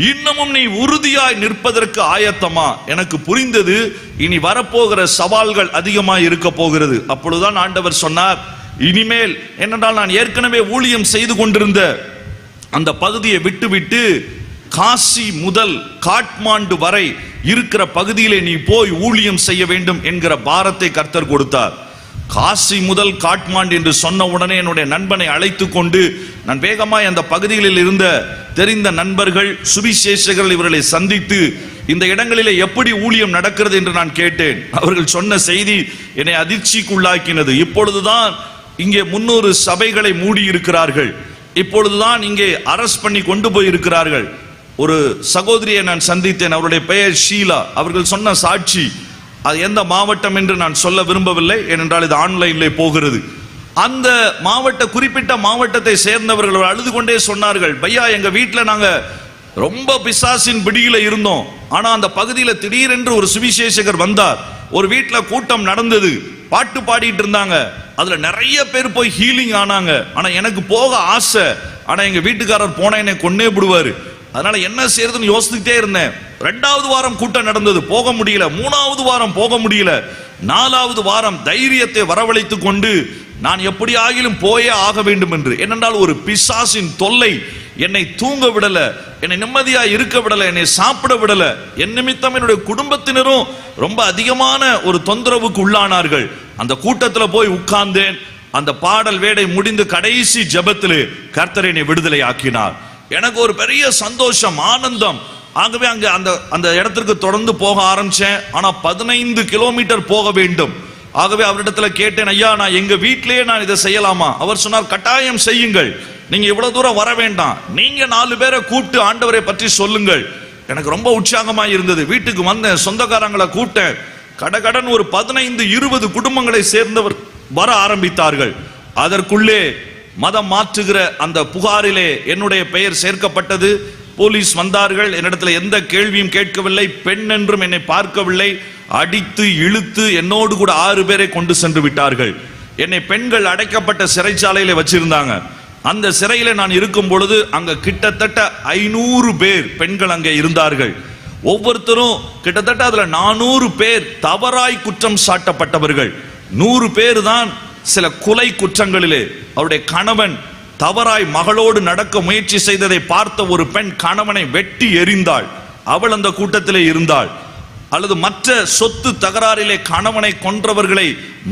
இன்னமும் நீ உறுதியாய் நிற்பதற்கு ஆயத்தமா? எனக்கு புரிந்தது, இனி வரப்போகிற சவால்கள் அதிகமாய் இருக்க போகிறது. அப்பொழுதுதான் ஆண்டவர் சொன்னார், இனிமேல் என்னென்றால் நான் ஏற்கனவே ஊழியம் செய்து கொண்டிருந்த அந்த பகுதியை விட்டுவிட்டு காசி முதல் காட்மாண்டு வரை இருக்கிற பகுதியிலே நீ போய் ஊழியம் செய்ய வேண்டும் என்கிற பாரத்தை கர்த்தர் கொடுத்தார். காசி முதல் காட்மாண்டு என்று சொன்ன உடனே என்னுடைய நண்பனை அழைத்து கொண்டு நான் வேகமாய் அந்த பகுதிகளில் இருந்த தெரிந்த நண்பர்கள், சுவிசேஷகர்கள் இவர்களை சந்தித்து இந்த இடங்களிலே எப்படி ஊழியம் நடக்கிறது என்று நான் கேட்டேன். அவர்கள் சொன்ன செய்தி என்னை அதிர்ச்சிக்குள்ளாக்கினது. இப்பொழுதுதான் இங்கே 300 சபைகளை மூடி இருக்கிறார்கள். இப்பொழுதுதான் இங்கே அரெஸ்ட் பண்ணி கொண்டு போய் இருக்கிறார்கள். ஒரு சகோதரியை நான் சந்தித்தேன், அவருடைய பெயர் ஷீலா. அவர்கள் சொன்ன சாட்சி, அது எந்த மாவட்டம் என்று நான் சொல்ல விரும்பவில்லை, ஏனென்றால் இது ஆன்லைன்ல போகிறது. அந்த குறிப்பிட்ட மாவட்டத்தை சேர்ந்தவர்கள் அழுது கொண்டே சொன்னார்கள், பையா எங்க வீட்டில் நாங்க ரொம்ப பிசாசின் பிடியில இருந்தோம். ஆனா அந்த பகுதியில் திடீரென்று ஒரு சுவிசேஷகர் வந்தார். ஒரு வீட்டில் கூட்டம் நடந்தது, பாட்டு பாடிட்டு இருந்தாங்க. அதுல நிறைய பேர் போய் ஹீலிங் ஆனாங்க. ஆனா எனக்கு போக ஆசை, ஆனா எங்க வீட்டுக்காரர் போனா என்னை கொன்னே விடுவாரு. அதனால என்ன செய்யறதுன்னு யோசிச்சுட்டே இருந்தேன். 2வது வாரம் கூட்டம் நடந்தது, போக முடியல. 3வது வாரம் போக முடியல. 4வது வாரம் தைரியத்தை வரவழைத்து கொண்டு நான் எப்படி ஆகிலும் போயே ஆக வேண்டும் என்று. ஏனென்றால் ஒரு பிசாசின் தொல்லை என்னை தூங்க விடல, என்னை நிம்மதியா இருக்க விடல, என்னை சாப்பிட விடல. என் நிமித்தம் என்னுடைய குடும்பத்தினரும் ரொம்ப அதிகமான ஒரு தொந்தரவுக்கு உள்ளானார்கள். அந்த கூட்டத்தில் போய் உட்கார்ந்தேன். அந்த பாடல் வேடை முடிந்து கடைசி ஜெபத்திலே கர்த்தர் என்னை விடுதலை ஆக்கினார். எனக்கு ஒரு பெரிய சந்தோஷம், ஆனந்தம். ஆகவே அங்க அந்த இடத்திற்கு தொடர்ந்து போக ஆரம்பிச்சேன். ஆனா 15 கிலோமீட்டர் போக வேண்டும். ஆகவே அவரிடத்துல கேட்டேன், ஐயா நான் எங்க வீட்டிலேயே நான் இதை செய்யலாமா? அவர் சொன்னார், கட்டாயம் செய்யுங்கள், நீங்க இவ்வளவு தூரம் வர வேண்டாம், நீங்க 4 பேரை கூப்பிட்டு ஆண்டவரை பற்றி சொல்லுங்கள். எனக்கு ரொம்ப உற்சாகமா இருந்தது. வீட்டுக்கு வந்தேன், சொந்தக்காரங்களை கூப்பிட்டேன். கடகடன் ஒரு 15-20 குடும்பங்களை சேர்ந்தவர் வர ஆரம்பித்தார்கள். அதற்குள்ளே மதம் மாற்றுகிற அந்த புகாரிலே என்னுடைய பெயர் சேர்க்கப்பட்டது. போலீஸ் வந்தார்கள், என்னிடத்தில் எந்த கேள்வியும் கேட்கவில்லை, பெண் என்றும் என்னை பார்க்கவில்லை. அடித்து இழுத்து என்னோடு கூட 6 பேரை கொண்டு சென்று விட்டார்கள். என்னை பெண்கள் அடைக்கப்பட்ட சிறைச்சாலையில வச்சிருந்தாங்க. அந்த சிறையில நான் இருக்கும் பொழுது அங்க கிட்டத்தட்ட 500 பேர் பெண்கள் அங்கே இருந்தார்கள். ஒவ்வொருத்தரும் கிட்டத்தட்ட அதுல 400 பேர் தவறாய் குற்றம் சாட்டப்பட்டவர்கள். 100 பேர் தான் சில கொலை குற்றங்களிலே. அவருடைய கணவன் தவறாய் மகளோடு நடக்க முயற்சி செய்ததை பார்த்த ஒரு பெண் கணவனை வெட்டி எறிந்தாள். அவள் அந்த கூட்டத்திலே இருந்தாள். அல்லது மற்ற சொத்து தகராறிலே கணவனை கொன்றவர்களை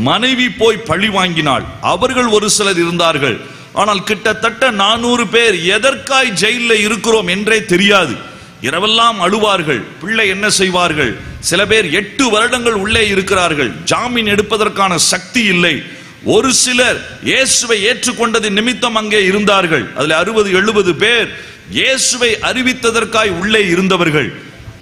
மனைவி போய் பழி வாங்கினாள். அவர்கள் ஒரு சிலர் இருந்தார்கள். ஆனால் கிட்டத்தட்ட 400 பேர் எதற்காய் ஜெயிலில் இருக்கிறோம் என்றே தெரியாது. இரவெல்லாம் அழுவார்கள். பிள்ளை என்ன செய்வார்கள்? சில பேர் 8 வருடங்கள் உள்ளே இருக்கிறார்கள். ஜாமீன் எடுப்பதற்கான சக்தி இல்லை. ஒரு சிலர் இயேசுவை ஏற்றுக்கொண்டது நிமித்தம் அங்கே இருந்தார்கள். அதுல 60-70 பேர் இயேசுவை அறிவித்ததற்காய் உள்ளே இருந்தவர்கள்.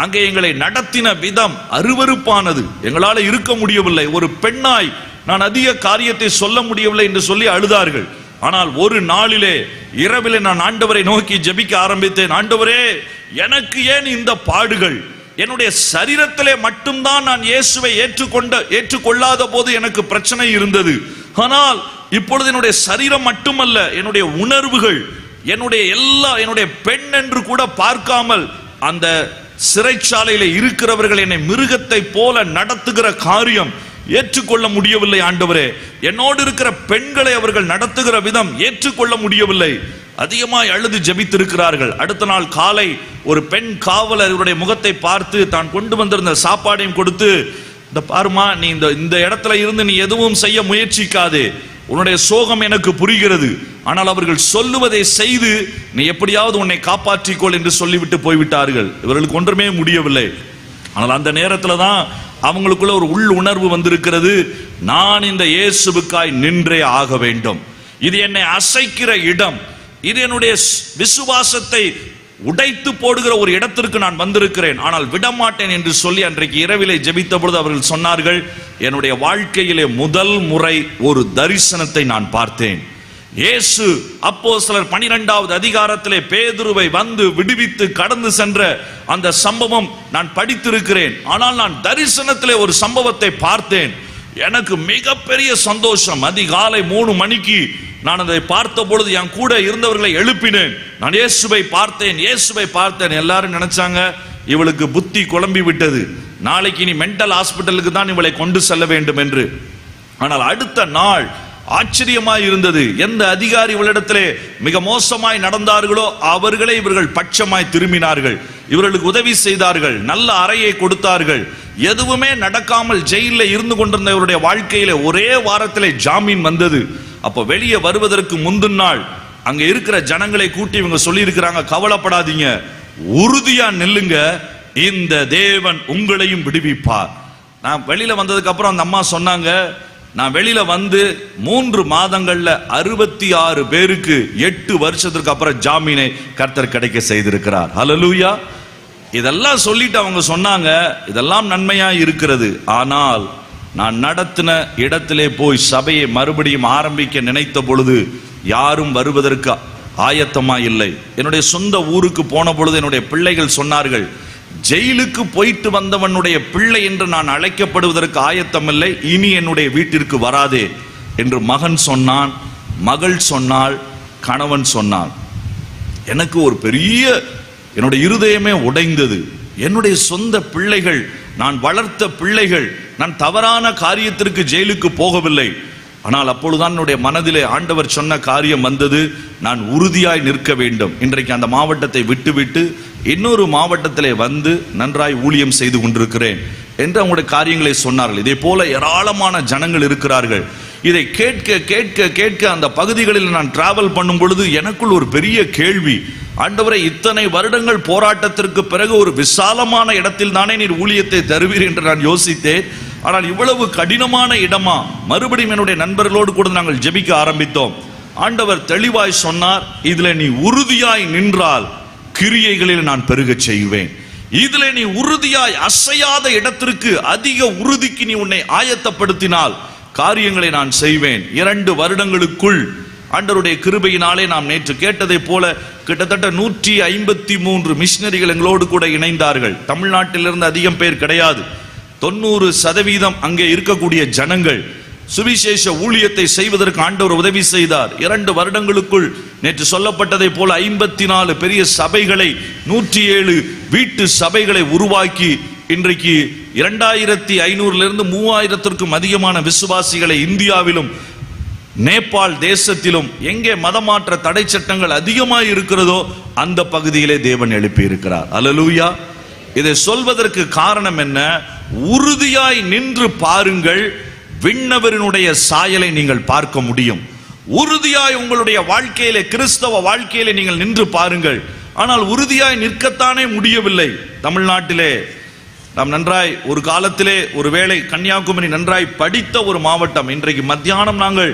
அங்கே எங்களை நடத்தின விதம் அருவருப்பானது. எங்களால் இருக்க முடியவில்லை. ஒரு பெண்ணாய் நான் அதிக காரியத்தை சொல்ல முடியவில்லை என்று சொல்லி அழுதார்கள். ஆனால் ஒரு நாளிலே இரவிலே நான் ஆண்டவரை நோக்கி ஜெபிக்க ஆரம்பித்தேன். ஆண்டவரே, எனக்கு ஏன் இந்த பாடுகள்? என்னுடைய சரீரத்திலே மட்டும்தான் நான் இயேசுவை ஏற்றுக்கொள்ளாத போது எனக்கு பிரச்சனை இருந்தது. ஆனால் இப்பொழுது என்னுடைய சரீரம் மட்டுமல்ல, என்னுடைய உணர்வுகள், என்னுடைய பெண் என்று கூட பார்க்காமல் அந்த சிறைச்சாலையில இருக்கிறவர்கள் என்னை மிருகத்தை போல நடத்துகிற காரியம் ஏற்றுக்கொள்ள முடியவில்லை. ஆண்டவரே, என்னோடு இருக்கிற பெண்களை அவர்கள் நடத்துகிற விதம் ஏற்றுக்கொள்ள முடியவில்லை. அதிகமாய் அழுது ஜெபித்திருக்கிறார்கள். அடுத்த நாள் காலை ஒரு பெண் காவலர் இவருடைய முகத்தை பார்த்து தான் கொண்டு வந்திருந்த சாப்பாடையும் கொடுத்து, இந்த பாருமா, நீ இந்த இடத்துல இருந்து நீ எதுவும் செய்ய முயற்சிக்காதே, உன்னுடைய சோகம் எனக்கு புரிகிறது. ஆனால் அவர்கள் சொல்லுவதை செய்து நீ எப்படியாவது உன்னை காப்பாற்றிக்கொள் என்று சொல்லிவிட்டு போய்விட்டார்கள். இவர்களுக்கு ஒன்றுமே முடியவில்லை. ஆனால் அந்த நேரத்தில் தான் அவங்களுக்குள்ள ஒரு உள் உணர்வு வந்திருக்கிறது, நான் இந்த இயேசுவுக்காய் நின்றே ஆக வேண்டும். இது என்னை அசைக்கிற இடம். இது என்னுடைய விசுவாசத்தை உடைத்து போடுகிற ஒரு இடத்திற்கு நான் வந்திருக்கிறேன், ஆனால் விடமாட்டேன் என்று சொல்லி அன்றைக்கு இரவிலே ஜெபித்த பொழுது அவர்கள் சொன்னார்கள், என்னுடைய வாழ்க்கையிலே முதல் முறை ஒரு தரிசனத்தை நான் பார்த்தேன். இயேசு அப்போஸ்தலர் 12வது அதிகாரத்திலே பேதுருவை வந்து விடுவித்து கடந்து சென்ற அந்த சம்பவம் நான் படித்திருக்கிறேன். ஆனால் நான் தரிசனத்திலே ஒரு சம்பவத்தை பார்த்தேன். எனக்கு மிகப்பெரிய சந்தோஷம். அதிகாலை 3 மணிக்கு நான் அதை பார்த்த பொழுது என் கூட இருந்தவர்களை எழுப்பினேன். நான் இயேசுவை பார்த்தேன், இயேசுவை பார்த்தேன். எல்லாரும் நினைச்சாங்க இவளுக்கு புத்தி குழம்பி விட்டது, நாளைக்கு இனி மென்டல் ஹாஸ்பிட்டலுக்கு தான் இவளை கொண்டு செல்ல வேண்டும் என்று. ஆனால் அடுத்த நாள் ஆச்சரியமாய் இருந்தது. எந்த அதிகாரி இவளிடத்திலே மிக மோசமாய் நடந்தார்களோ அவர்களை இவர்கள் பட்சமாய் திரும்பினார்கள், இவர்களுக்கு உதவி செய்தார்கள், நல்ல அறையை கொடுத்தார்கள். எதுவுமே நடக்காமல் ஜெயிலில் இருந்து கொண்டிருந்த இவருடைய வாழ்க்கையில ஒரே வாரத்திலே ஜாமீன் வந்தது. அப்ப வெளியே வருவதற்கு முந்தின நாள் அங்க இருக்கிற ஜனங்களை கூட்டி இவங்க சொல்லி இருக்கிறாங்க, கவலைப்படாதீங்க, உறுதியா நில்லுங்க, இந்த தேவன் உங்களையும் விடுவிப்பார். நான் வெளியில வந்ததுக்கு அப்புறம் அந்த அம்மா சொன்னாங்க, நான் வெளியில வந்து 3 மாதங்கள்ல 66 பேருக்கு 8 வருஷத்துக்கு அப்புறம் ஜாமீனை கர்த்தர் கிடைக்க செய்திருக்கிறார். ஹல்லேலூயா. இதெல்லாம் சொல்லிட்டு அவங்க சொன்னாங்க, இதெல்லாம் நன்மையா இருக்கிறது, ஆனால் நான் நடத்தின இடத்திலே போய் சபையை மறுபடியும் ஆரம்பிக்க நினைத்த பொழுது யாரும் வருவதற்கு ஆயத்தமா இல்லை. என்னுடைய சொந்த ஊருக்கு போன பொழுது என்னுடைய பிள்ளைகள் சொன்னார்கள், ஜெயிலுக்கு போயிட்டு வந்தவனுடைய பிள்ளை என்று நான் அழைக்கப்படுவதற்கு ஆயத்தம் இல்லை, இனி என்னுடைய வீட்டிற்கு வராதே என்று மகன் சொன்னான், மகள் சொன்னாள், கணவன் சொன்னான். எனக்கு ஒரு பெரிய என்னுடைய இருதயமே உடைந்தது. என்னுடைய சொந்த பிள்ளைகள், நான் வளர்த்த பிள்ளைகள், நான் தவறான காரியத்திற்கு ஜெயிலுக்கு போகவில்லை. ஆனால் அப்பொழுதுதான் என்னுடைய மனதிலே ஆண்டவர் சொன்ன காரியம் வந்தது, நான் உறுதியாய் நிற்க வேண்டும். இன்றைக்கு அந்த மாவட்டத்தை விட்டுவிட்டு இன்னொரு மாவட்டத்திலே வந்து நன்றாய் ஊழியம் செய்து கொண்டிருக்கிறேன் என்று அவங்களுடைய காரியங்களை சொன்னார்கள். இதே போல ஏராளமான ஜனங்கள் இருக்கிறார்கள். இதை கேட்க கேட்க கேட்க அந்த பகுதிகளில் நான் டிராவல் பண்ணும் பொழுது எனக்குள் ஒரு பெரிய கேள்வி, ஆண்டவரே, இத்தனை வருடங்கள் போராட்டத்திற்கு பிறகு ஒரு விசாலமான இடத்தில் தானே நீர் ஊழியத்தை தருவீர் என்று நான் யோசித்தேன். ஆனால் இவ்வளவு கடினமான இடமா? மறுபடியும் என்னுடைய நண்பர்களோடு கூட நாங்கள் ஜெபிக்க ஆரம்பித்தோம். ஆண்டவர் தெளிவாய் சொன்னார், இதுல நீ உறுதியாய் நின்றால் கிரியைகளில் நான் பெருக செய்வேன். இதுல நீ உறுதியாய் அசையாத இடத்திற்கு அதிக உறுதிக்கு நீ உன்னை ஆயத்தப்படுத்தினால் காரியங்களை நான் செய்வேன். 2 வருடங்களுக்குள் ஆண்டவருடைய கிருபையினாலே நாம் நேற்று கேட்டதை போல கிட்டத்தட்ட 153 மிஷனரிகள் எங்களோடு கூட இணைந்தார்கள். தமிழ்நாட்டிலிருந்து அதிகம் பேர் கிடையாது, 90% அங்கே இருக்கக்கூடிய ஜனங்கள் சுவிசேஷ ஊழியத்தை செய்வதற்கு ஆண்டவர் உதவி செய்தார். 2 வருடங்களுக்குள் நேற்று சொல்லப்பட்டதை போல 54 பெரிய சபைகளை, 107 வீட்டு சபைகளை உருவாக்கி இன்றைக்கு 2500 3000த்திற்கும் அதிகமான விசுவாசிகளை இந்தியாவிலும் நேபாள் தேசத்திலும் எங்கே மதமாற்ற தடை சட்டங்கள் அதிகமாக இருக்கிறதோ அந்த பகுதியிலே தேவன் எழுப்பி இருக்கிறார். அல்லேலூயா. இதை சொல்வதற்கு காரணம் என்ன? உறுதியாய் நின்று பாருங்கள், விண்ணவரினுடைய சாயலை நீங்கள் பார்க்க முடியும். உறுதியாய் உங்களுடைய வாழ்க்கையிலே, கிறிஸ்தவ வாழ்க்கையிலே நீங்கள் நின்று பாருங்கள். ஆனால் உறுதியாய் நிற்கத்தானே முடியவில்லை. தமிழ்நாட்டிலே நாம் நன்றாய் ஒரு காலத்திலே ஒருவேளை கன்னியாகுமரி நன்றாய் படித்த ஒரு மாவட்டம். இன்றைக்கு மத்தியானம் நாங்கள்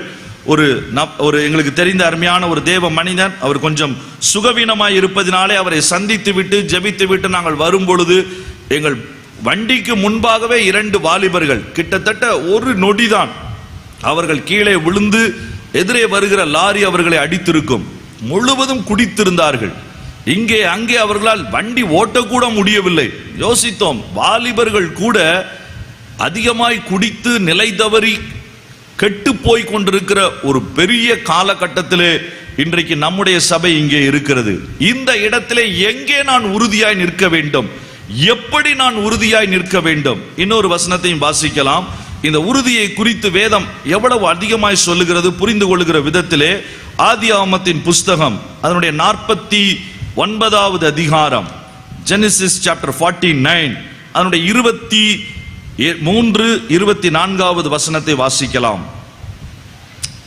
ஒரு எங்களுக்கு தெரிந்த அருமையான ஒரு தேவ மனிதன், அவர் கொஞ்சம் சுகவீனமாய் இருப்பதினாலே அவரை சந்தித்து விட்டு ஜெபித்து விட்டு நாங்கள் வரும் பொழுது எங்கள் வண்டிக்கு முன்பாகவே 2 வாலிபர்கள் கிட்டத்தட்ட ஒரு நொடிதான் அவர்கள் கீழே விழுந்து எதிரே வருகிற லாரி அவர்களை அடித்திருக்கும். முழுவதும் குடித்திருந்தார்கள். இங்கே அங்கே அவர்களால் வண்டி ஓட்டக்கூட முடியவில்லை. யோசித்தோம், வாலிபர்கள் கூட அதிகமாய் குடித்து நிலை தவறி கெட்டு போய் கொண்டிருக்கிற ஒரு பெரிய காலகட்டத்திலே இன்றைக்கு நம்முடைய சபை இங்கே இருக்கிறது. இந்த இடத்திலே எங்கே நான் உறுதியாய் நிற்க வேண்டும்? எப்படி நான் உறுதியாய் நிற்க வேண்டும்? இன்னொரு வசனத்தையும் வாசிக்கலாம். இந்த உறுதியை குறித்து வேதம் எவ்வளவு அதிகமாய் சொல்லுகிறது புரிந்து கொள்ளுகிற விதத்திலே ஆதியாகமத்தின் புஸ்தகம் அதனுடைய 49வது அதிகாரம், ஜெனசிஸ் சாப்டர் 49 அதனுடைய 23 24வது வசனத்தை வாசிக்கலாம்.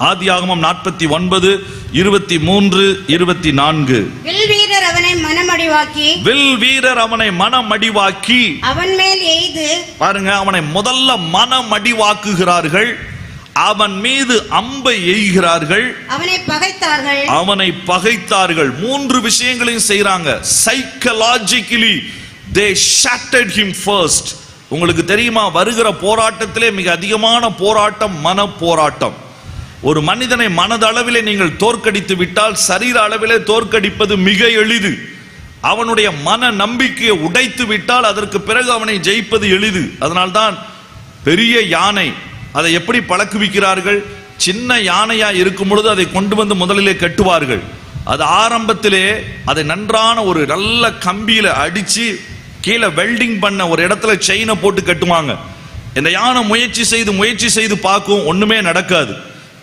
ஆதியாகமம் 49 23 24.
வில் வீரர் அவனை மனமடிவாக்கி
அவன் மேல் எய்து, பாருங்க, அவனை முதல்ல மனமடிவாக்குகிறார்கள். அவன் மீது அம்பை எய்கிறார்கள், அவனை பகைத்தார்கள். மூன்று விஷயங்களையும் செய்றாங்க. Psychologically they shattered him first. உங்களுக்கு தெரியுமா, வருகிற போராட்டத்திலே மிக அதிகமான போராட்டம் மன போராட்டம். ஒரு மனிதனை மனதளவிலே நீங்கள் தோற்கடித்து விட்டால் சரீர அளவிலே தோற்கடிப்பது மிக எளிது. அவனுடைய மன நம்பிக்கையை உடைத்து விட்டால் அதற்கு பிறகு அவனை ஜெயிப்பது எளிது. அதனால்தான் பெரிய யானை அதை எப்படி பழக்குவிக்கிறார்கள்? சின்ன யானையா இருக்கும் பொழுது அதை கொண்டு வந்து முதலிலே கட்டுவார்கள். அது ஆரம்பத்திலே அதை நன்றான ஒரு நல்ல கம்பியில அடிச்சு கீழே வெல்டிங் பண்ண ஒரு இடத்துல செயினை போட்டு கட்டுவாங்க. இந்த யானை முயற்சி செய்து பார்க்கும், ஒண்ணுமே நடக்காது.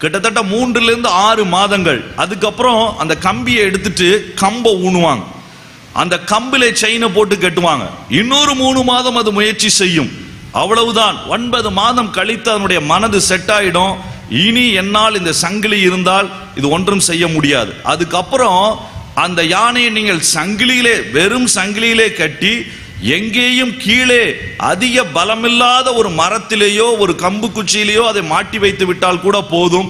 கிட்டத்தட்ட 3 to 6 மாதங்கள். அதுக்கப்புறம் அந்த கம்பியை எடுத்துட்டு கம்பை ஊனுவாங்க, அந்த கம்பிலே செயினை போட்டு கட்டுவாங்க. இன்னொரு 3 மாதம் அது முயற்சி செய்யும். அவ்வளவுதான். 9 மாதம் கழித்து அதனுடைய மனது செட் ஆயிடும். இனி என்னால் இந்த சங்கிலி இருந்தால் இது ஒன்றும் செய்ய முடியாது. அதுக்கப்புறம் அந்த யானையை நீங்கள் சங்கிலியிலே, வெறும் சங்கிலியிலே கட்டி எங்கேயும் கீழே அதிக பலமில்லாத ஒரு மரத்திலேயோ ஒரு கம்பு குச்சியிலேயோ அதை மாட்டி வைத்து விட்டால் கூட போதும்.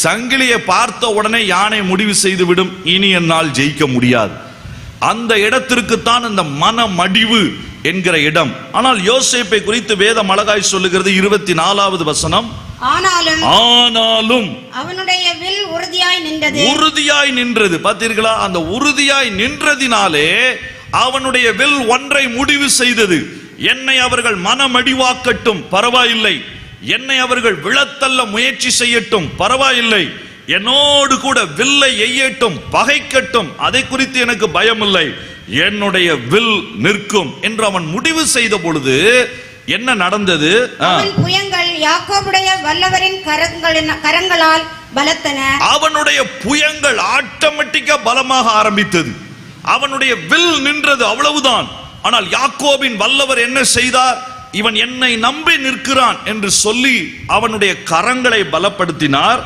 சங்கிலியை பார்த்த உடனே யானை முடிவு செய்து விடும், இனி என்னால் ஜெயிக்க முடியாது. அந்த இடத்திற்குத்தான் இந்த மன மடிவு என்கிற இடம். ஆனால் யோசேப்பை குறித்து வேதம் அழகாய் சொல்லுகிறது. 24வது வசனம், ஆனாலும்
அவனுடைய வில்
உறுதியாய் நின்றது. பார்த்தீர்களா? அந்த உறுதியாய் நின்றதினாலே அவனுடைய வில் ஒன்றை முடிவு செய்தது. என்னை அவர்கள் மனமடிவாக்கட்டும், பரவாயில்லை. என்னை அவர்கள் விழத்தள்ள முயற்சி செய்யட்டும், பரவாயில்லை. என்னோடு கூட வில்லை எய்யட்டும், பகைக்கட்டும், அதை குறித்து எனக்கு பயம் இல்லை. என்னுடைய வில் நிற்கும் என்று அவன் முடிவு செய்த பொழுது என்ன நடந்தது?
புயங்கள் யாக்கோபுடைய வல்லவரின் கரங்களால் பலத்தன.
அவனுடைய புயங்கள் ஆட்டோமேட்டிக்கா பலமாக ஆரம்பித்தது. அவனுடைய வில் நின்றது, அவ்வளவுதான். ஆனால் யாக்கோபின் வல்லவர் என்ன செய்தார்? இவன் என்னை நம்பி நிற்கிறான் என்று சொல்லி அவனுடைய கரங்களை பலப்படுத்தினார்.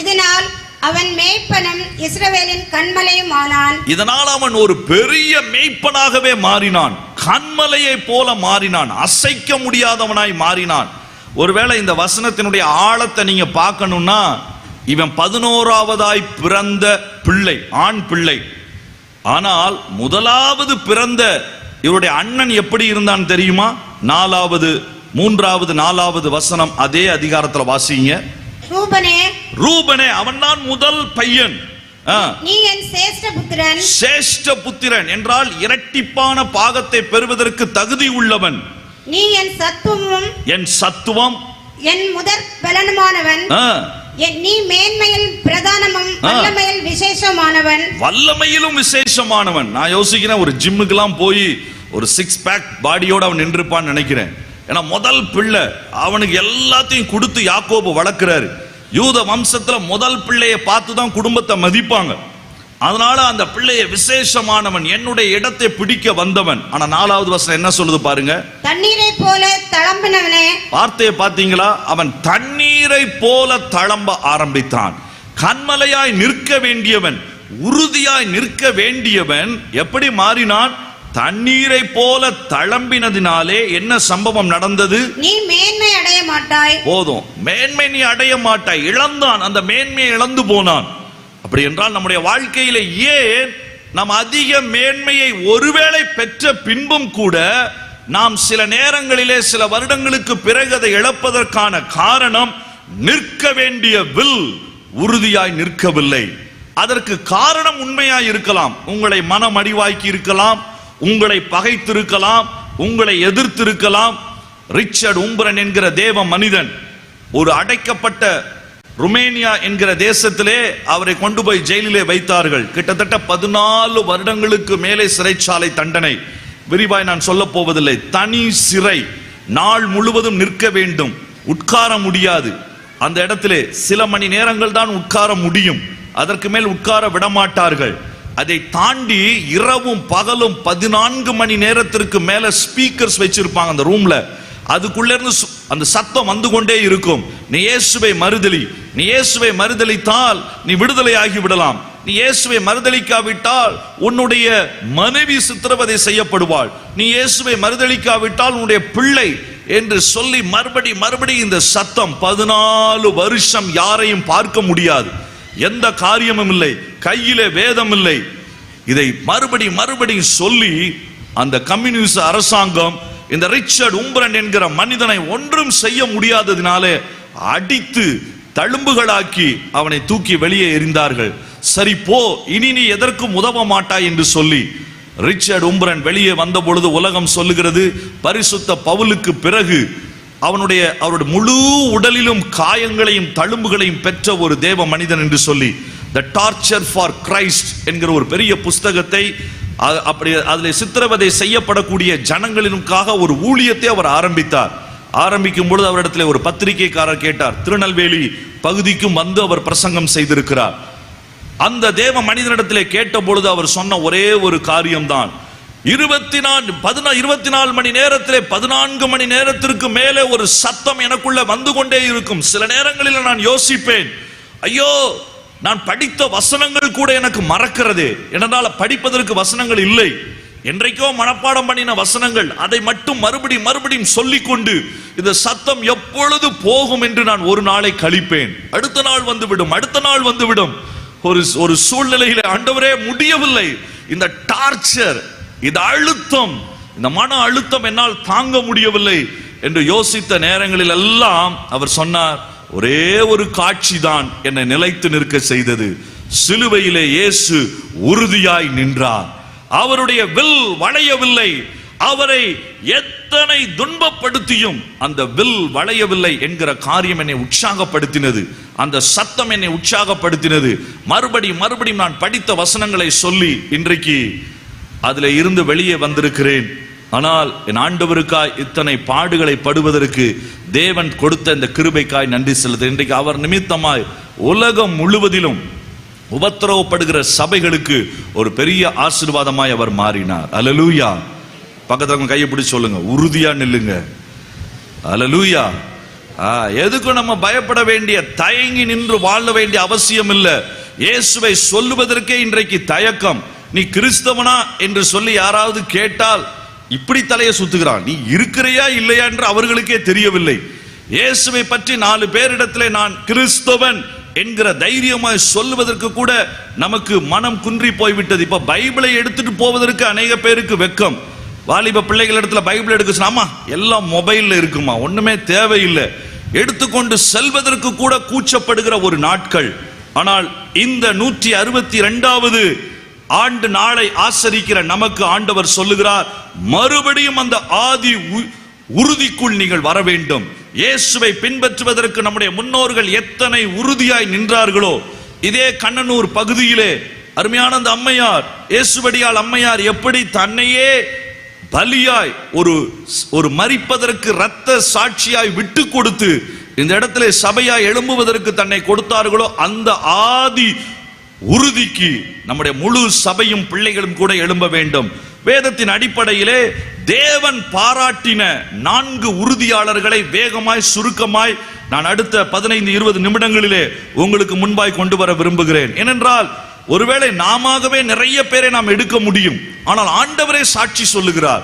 இதனால் அவன் மேய்ப்பனும் இஸ்ரவேலின் கன்மலையும் ஆனான்.
இதனால் அவன் ஒரு பெரிய மேய்ப்பனாகவே மாறினான், கன்மலையை போல மாறினான், அசைக்க முடியாதவனாய் மாறினான். ஒருவேளை இந்த வசனத்தினுடைய ஆழத்தை நீங்க பார்க்கணும்னா, இவன் 11ஆவதாய் பிறந்த பிள்ளை, ஆண் பிள்ளை. ஆனால் முதலாவது பிறந்த இவருடைய அண்ணன் எப்படி இருந்தான் தெரியுமா? 4வது 3வது 4வது வசனம் அதே அதிகாரத்தில் வாசிங்க. ரூபனே அவன் தான் முதல் பையன்.
நீ என் சேஷ்ட புத்திரன்.
சேஷ்ட புத்திரன் என்றால் இரட்டிப்பான பாகத்தை பெறுவதற்கு தகுதி உள்ளவன்.
நீ என் சத்துவம்,
என்
முதற் பலனுமானவன். நீ மேன்மையில் பிரதானமும் வல்லமையில் விசேஷமானவன்.
வல்லமையிலும் விசேஷமானவன். நான் யோசிக்கிறேன், ஒரு ஜிம்முக்கெல்லாம் போய் ஒரு 6 பேக் பாடியோட அவன் நின்றுப்பான்னு நினைக்கிறேன். ஏன்னா முதல் பிள்ளை, அவனுக்கு எல்லாத்தையும் கொடுத்து யாக்கோபு வளர்க்கிறாரு. யூத வம்சத்துல முதல் பிள்ளையை பார்த்து தான் குடும்பத்தை மதிப்பாங்க. அதனால அந்த பிள்ளையை விசேஷமானவன், என்னுடைய இடத்தை பிடிக்க வந்தவன். ஆனா 4வது வசனம் என்ன சொல்லுது பாருங்க.
தண்ணீரை போல தளம்பினவனே.
வார்த்தையை பார்த்தீங்களா? அவன் தண்ணீரை போல தளம்ப ஆரம்பித்தான். கன்மலையாய் நிற்க வேண்டியவன், உறுதியாய் நிற்க வேண்டியவன் எப்படி மாறினான்? தண்ணீரை போல தளம்பினதினாலே என்ன சம்பவம் நடந்தது?
நீ மேன்மை அடைய மாட்டாய்.
போதும், மேன்மை நீ அடைய மாட்டாய். இழந்தான், அந்த மேன்மையை இழந்து போனான். அப்படி என்றால் நம்முடைய வாழ்க்கையில ஏன் நாம் அதிக மேன்மையை ஒருவேளை பெற்ற பின்பும் கூட நாம் சில நேரங்களிலே சில வருடங்களுக்கு பிறகு அதை இழப்பதற்கான காரணம், நிற்க வேண்டிய வில் உறுதியாய் நிற்கவில்லை. அதற்கு காரணம் உண்மையாய் இருக்கலாம். உங்களை மனமடிவாக்கி இருக்கலாம், உங்களை பகைத்திருக்கலாம், உங்களை எதிர்த்திருக்கலாம். ரிச்சர்ட் உம்பரன் என்கிற தேவ மனிதன் ஒரு அடைக்கப்பட்ட ருமேனியா என்கிற தேசத்திலே அவரை கொண்டு போய் ஜெயிலிலே வைத்தார்கள். கிட்டத்தட்ட 14 வருடங்களுக்கு மேலே சிறைச்சாலை தண்டனை. விரிவாய் நான் சொல்ல போவதில்லை. தனி சிறை, நாள் முழுவதும் நிற்க வேண்டும், உட்கார முடியாது. அந்த இடத்திலே சில மணி நேரங்கள் தான் உட்கார முடியும், அதற்கு மேல் உட்கார விடமாட்டார்கள். அதை தாண்டி இரவும் பகலும் 14 மணி நேரத்திற்கு மேல ஸ்பீக்கர்ஸ் வச்சிருப்பாங்க அந்த ரூம்ல. அதுக்குள்ள இருந்து அந்த சத்தம் வந்து கொண்டே இருக்கும். நீ இயேசுவை மறுதலி, நீ இயேசுவை மறுதலித்தால் நீ விடுதலை ஆகி விடலாம், நீ இயேசுவை மறுதலிக்காவிட்டால் உன்னுடைய மனைவி சித்திரவதை செய்யப்படுவாள், நீ இயேசுவை மறுதலிக்காவிட்டால் உன்னுடைய பிள்ளை என்று சொல்லி மறுபடி இந்த சத்தம் 14 வருஷம் யாரையும் பார்க்க முடியாது, எந்த காரியமும் இல்லை, கையிலே வேதம் இல்லை. இதை மறுபடி சொல்லி அந்த கம்யூனிஸ்ட் அரசாங்கம் இந்த ரிச்சர்ட் உம்பரன் என்கிற மனிதனை ஒன்றும் செய்ய முடியாததினாலே அடித்து தழும்புகளாக்கி அவனை தூக்கி வெளியே எறிந்தார்கள். சரி போ, இனி நீ எதற்கும் உதவ மாட்டாய் என்று சொல்லி ரிச்சர்ட் உம்பரன் வெளியே வந்த பொழுது உலகம் சொல்லுகிறது, பரிசுத்த பவுலுக்கு பிறகு அவருடைய முழு உடலிலும் காயங்களையும் தழும்புகளையும் பெற்ற ஒரு தேவ மனிதன் என்று சொல்லி த டார்ச்சர் ஃபார் கிரைஸ்ட் என்கிற ஒரு பெரிய புஸ்தகத்தை, அப்படி அதில் சித்திரவதை செய்யப்படக்கூடிய ஜனங்களினுக்காக ஒரு ஊழியத்தை அவர் ஆரம்பித்தார். ஆரம்பிக்கும் பொழுது அவரிடத்தில் ஒரு பத்திரிகைக்காரர் கேட்டார், திருநெல்வேலி பகுதிக்கும் வந்து அவர் பிரசங்கம் செய்திருக்கிறார். அந்த தேவ மனிதனிடத்திலே கேட்ட பொழுது அவர் சொன்ன ஒரே ஒரு காரியம்தான், 24 மணி நேரத்திலே 14 மணி நேரத்திற்கு மேலே ஒரு சத்தம் எனக்குள்ள வந்து கொண்டே இருக்கும். சில நேரங்களில் நான் யோசிப்பேன், ஐயோ நான் படித்த வசனங்கள் கூட எனக்கு மறக்கிறது, என்னால் படிப்பதற்கு வசனங்கள் இல்லை, என்றைக்கோ மனப்பாடம் பண்ணின வசனங்கள், அதை மட்டும் மறுபடியும் சொல்லிக்கொண்டு இந்த சத்தம் எப்பொழுது போகும் என்று நான் ஒரு நாளை கழிப்பேன். அடுத்த நாள் வந்துவிடும். ஒரு சூழ்நிலையில ஆண்டவரே முடியவில்லை, இந்த டார்ச்சர், இந்த அழுத்தம், இந்த மன அழுத்தம் என்னால் தாங்க முடியவில்லை என்று யோசித்த நேரங்களில் எல்லாம் அவர் சொன்னார், ஒரே ஒரு காட்சி தான் என்னை நிலைத்து நிற்க செய்தது. சிலுவையிலே இயேசு உறுதியாய் நின்றார். அவருடைய வில் வளையவில்லை. அவரை எத்தனை துன்பப்படுத்தியும் அந்த வில் வளையவில்லை என்கிற காரியம் என்னை உற்சாகப்படுத்தினது. அந்த சத்தம் என்னை உற்சாகப்படுத்தினது. மறுபடியும் நான் படித்த வசனங்களை சொல்லி இன்றைக்கு அதுல இருந்து வெளியே வந்திருக்கிறேன். ஆனால் என் ஆண்டவருக்காய் இத்தனை பாடுகளை படுவதற்கு தேவன் கொடுத்த இந்த கிருபைக்காய் நன்றி செலுத்த. இன்றைக்கு அவர் நிமித்தமாய் உலகம் முழுவதிலும் உபத்திரவப்படுகிற சபைகளுக்கு ஒரு பெரிய ஆசீர்வாதமாய் அவர் மாறினார். அல்லேலூயா. பக்கத்துல கையை பிடிச்சு சொல்லுங்க, உறுதியா நில்லுங்க. அல்லேலூயா. எதுக்கும் நம்ம பயப்பட வேண்டிய, தயங்கி நின்று வாழ வேண்டிய அவசியம் இல்லை. இயேசுவை சொல்லுவதற்கே இன்றைக்கு தயக்கம். நீ கிறிஸ்தவனா என்று சொல்லி யாராவது கேட்டால் இப்படி தலையை சுத்துகிறான், நீ இருக்கிறையா இல்லையா என்று அவர்களுக்கே தெரியவில்லை. இயேசுவை பற்றி 4 பேரிடத்திலே நான் கிறிஸ்தவன் என்கிற தைரியமாய் சொல்லுவதற்கு கூட நமக்கு மனம் குன்றி போய்விட்டது. இப்ப பைபிளை எடுத்துட்டு போவதற்கு அநேக பேருக்கு வெக்கம். வாலிப பிள்ளைகள் இடத்துல பைபிள் எடுக்க சொன்னா, எல்லாம் மொபைல்ல இருக்குமா, ஒண்ணுமே தேவையில்லை, எடுத்துக்கொண்டு செல்வதற்கு கூட கூச்சப்படுகிற ஒரு நாட்கள். ஆனால் இந்த 162வது ஆண்டு நாளை ஆசரிக்கிற நமக்கு ஆண்டவர் சொல்லுகிறார், மறுபடியும் அந்த ஆதி உறுதிக்குள் நீங்கள் வர வேண்டும். இயேசுவை பின்பற்றுவதற்கு நம்முடைய முன்னோர்கள் எத்தனை உறுதியாய் நின்றார்களோ, இதே கண்ணனூர் பகுதியிலே அருமையான அந்த அம்மையார், இயேசுவடியால் அம்மையார் எப்படி தன்னையே பலியாய் ஒரு மரிப்பதற்கு இரத்த சாட்சியாய் விட்டு கொடுத்து இந்த இடத்திலே சபையாய் எழும்புவதற்கு தன்னை கொடுத்தார்களோ, அந்த ஆதி உறுதிக்கு நம்முடைய முழு சபையும் பிள்ளைகளும் கூட எழும்ப வேண்டும். வேதத்தின் அடிப்படையிலே தேவன் பாராட்டின 4 உறுதியாளர்களை வேகமாய் சுருக்கமாய் நான் அடுத்த 15-20 நிமிடங்களிலே உங்களுக்கு முன்பாய் கொண்டு வர விரும்புகிறேன். ஏனென்றால் ஒருவேளை நாமவே நிறைய பேரை நாம் எடுக்க முடியும், ஆனால் ஆண்டவரே சாட்சி சொல்லுகிறார்.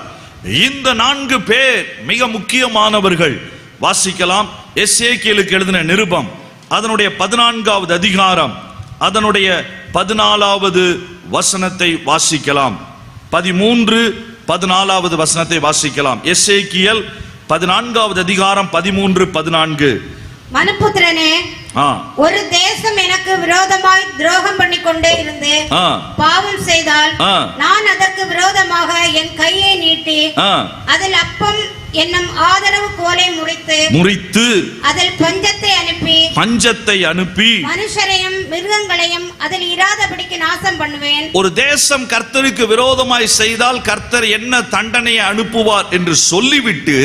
இந்த 4 பேர் மிக முக்கியமானவர்கள். வாசிக்கலாம். எசேக்கியேலுக்கு எழுதின நிருபம் அதனுடைய 14வது அதிகாரம் அதனுடைய 14வது வசனத்தை வாசிக்கலாம். 13-14வது வசனத்தை வாசிக்கலாம். எசேக்கியேல் 14வது அதிகாரம் 13-14.
மனுபுத்திரனே, ஒரு தேசம் எனக்கு விரோதமாய் துரோகம் பண்ணி கொண்டே இருந்து பாவம் செய்தால் நான் அதற்கு விரோதமாக என் கையை நீட்டி அதில் அப்பம் என்னும் ஆதரவு கோலை முறித்து அதில் பஞ்சத்தை அனுப்பி மனுஷரையும் மிருகங்களையும் அதில் இராதபடிக்கு நாசம் பண்ணுவேன்.
ஒரு தேசம் கர்த்தருக்கு விரோதமாய் செய்தால் கர்த்தர் என்ன தண்டனையை அனுப்புவார் என்று சொல்லிவிட்டு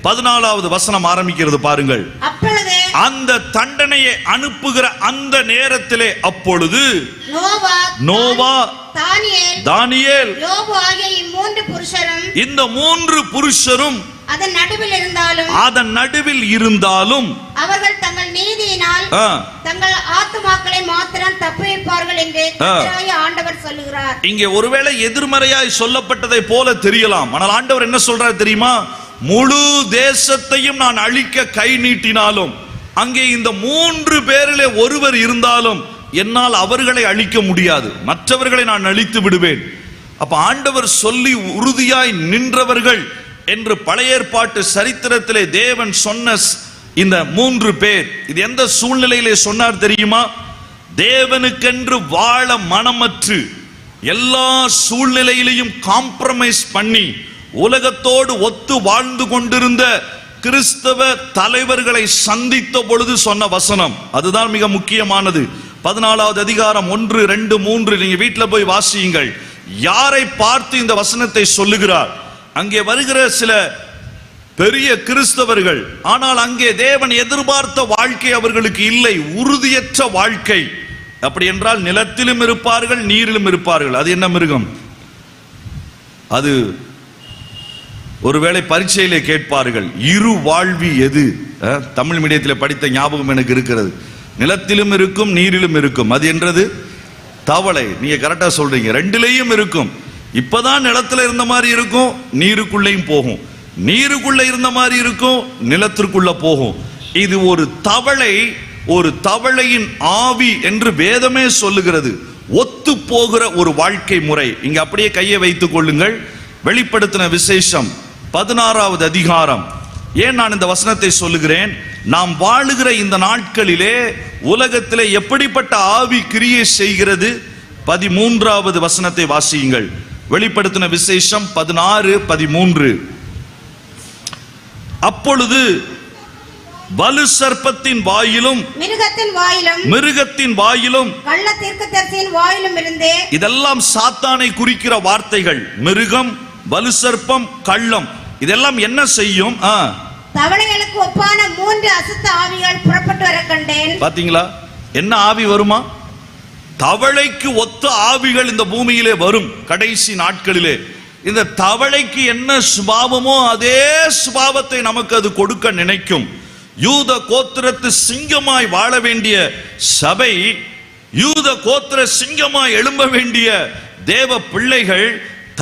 14வது வசனம் ஆரம்பிக்கிறது பாருங்கள்.
அப்பொழுது
அந்த தண்டனையை அனுப்புகிற அந்த நேரத்திலே அப்பொழுது நோவா, தானியேல், யோபு ஆகிய இந்த 3 புருஷரும்
அதன் நடுவில் இருந்தாலும்
அவர்கள்
தங்கள் நீதியினால் தங்கள் ஆத்துமாக்களை மாத்திரம் தப்புவிப்பார்கள் என்று ஆண்டவர் சொல்லுகிறார்.
இங்கே ஒருவேளை எதிர்மறையாய் சொல்லப்பட்டதை போல தெரியலாம், ஆனால் ஆண்டவர் என்ன சொல்றார் தெரியுமா? முழு தேசத்தையும் நான் அழிக்க கை நீட்டினாலும், அங்கே இந்த 3 பேரிலே ஒருவர் இருந்தாலும் என்னால் அவர்களை அழிக்க முடியாது, மற்றவர்களை நான் அழித்து விடுவேன். அப்ப ஆண்டவர் சொல்லி உறுதியாய் நின்றவர்கள் என்று பழைய ஏற்பாட்டு சரித்திரத்திலே தேவன் சொன்ன இந்த 3 பேர், இது எந்த சூழ்நிலையிலே சொன்னார் தெரியுமா? தேவனுக்கென்று வாழ மனமற்று எல்லா சூழ்நிலையிலையும் காம்ப்ரமைஸ் பண்ணி உலகத்தோடு ஒத்து வாழ்ந்து கொண்டிருந்த கிறிஸ்தவ தலைவர்களை சந்தித்த பொழுது சொன்ன வசனம். அதுதான் மிக முக்கியமானது. 14வது அதிகாரம் 1, 2, 3 நீங்க வீட்டுல போய் வாசியுங்கள். யாரை பார்த்து இந்த வசனத்தை சொல்லுகிறார்? அங்கே வருகிற சில பெரிய கிறிஸ்தவர்கள். ஆனால் அங்கே தேவன் எதிர்பார்த்த வாழ்க்கை அவர்களுக்கு இல்லை, உறுதியற்ற வாழ்க்கை. அப்படி என்றால் நிலத்திலும் இருப்பார்கள், நீரிலும் இருப்பார்கள். அது என்ன மிருகம்? அது ஒருவேளை பரீட்சையிலே கேட்பார்கள், இரு வாழ்வி எது? தமிழ் மீடியத்தில் படித்த ஞாபகம் எனக்கு இருக்கிறது. நிலத்திலும் இருக்கும், நீரிலும் இருக்கும். அது என்றது தவளை. நீங்க கரெக்டா சொல்றீங்க, ரெண்டிலையும் இருக்கும். இப்பதான் நிலத்துல இருந்த மாதிரி இருக்கும், நீருக்குள்ளேயும் போகும். நீருக்குள்ள இருந்த மாதிரி இருக்கும், நிலத்திற்குள்ள போகும். இது ஒரு தவளை, ஒரு தவளையின் ஆவி என்று வேதமே சொல்லுகிறது. ஒத்து போகிற ஒரு வாழ்க்கை முறை. இங்க அப்படியே கையை வைத்துக் கொள்ளுங்கள். வெளிப்படுத்தின விசேஷம் 16வது அதிகாரம். ஏன் நான் இந்த வசனத்தை சொல்லுகிறேன்? நாம் வாழுகிற இந்த நாட்களிலே உலகத்திலே எப்படிப்பட்ட ஆவி கிரியை செய்கிறது? 13வது வசனத்தை வாசியுங்கள். வெளிப்படுத்தின விசேஷம் 16:13. அப்பொழுது வலு சர்ப்பத்தின் வாயிலும் மிருகத்தின் வாயிலும்
கள்ள தீர்க்கதரிசியின் வாயிலும் இருந்து,
இதெல்லாம் சாத்தானை குறிக்கிற வார்த்தைகள். மிருகம், வலு சர்ப்பம், கள்ளம், இதெல்லாம் என்ன செய்யும்?
தவளைகளுக்கு ஒப்பான 3 அசுத்த ஆவிகள் புறப்பட்டு வர கண்டேன்.
பாத்தீங்களா? என்ன ஆவி வருமா? தவளைக்கு ஒத்த ஆவிகள் இந்த பூமியிலே வரும் கடைசி நாட்களிலே. இந்த தவளைக்கு என்ன சுபாவமோ அதே சுபாவத்தை நமக்கு அது கொடுக்க நினைக்கும். யூத கோத்திரத்து சிங்கமாய் வாழ வேண்டிய சபை, யூத கோத்திர சிங்கமாய் எழும்ப வேண்டிய தேவ பிள்ளைகள்,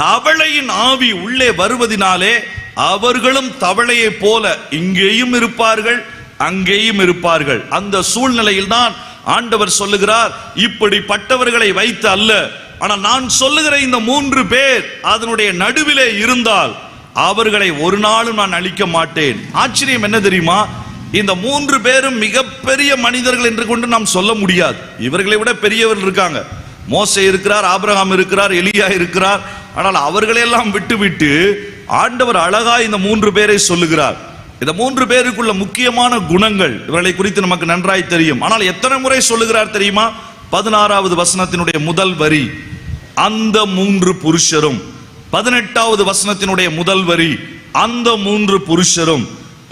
தவளையின் ஆவி உள்ளே வருவதினாலே அவர்களும் தவளையை போல இங்கேயும் இருப்பார்கள், அங்கேயும் இருப்பார்கள். அந்த சூழ்நிலையில் தான் ஆண்டவர் சொல்லுகிறார், இப்படிப்பட்டவர்களை வைத்து அல்ல, ஆனால் நான் சொல்லுகிற இந்த 3 பேர் அதனுடைய நடுவிலே இருந்தால் அவர்களை ஒரு நாளும் நான் அழிக்க மாட்டேன். ஆச்சரியம் என்ன தெரியுமா? இந்த 3 பேரும் மிகப்பெரிய மனிதர்கள் என்று கொண்டு நாம் சொல்ல முடியாது. இவர்களை விட பெரியவர்கள் இருக்காங்க. மோசே இருக்கிறார், ஆபிரகாம் இருக்கிறார், எலியா இருக்கிறார். ஆனால் அவர்களெல்லாம் விட்டு ஆண்டவர் அழகா இந்த 3 பேரை சொல்லுகிறார். இந்த 3 பேருக்குள்ள முக்கியமான குணங்கள் இவர்களை குறித்து நமக்கு நன்றாய் தெரியும். ஆனால் எத்தனை முறை சொல்லுகிறார் தெரியுமா? 16வது வசனத்தினுடைய முதல் வரி, அந்த 3 புருஷரும். 18வது வசனத்தினுடைய முதல் வரி, அந்த 3 புருஷரும்.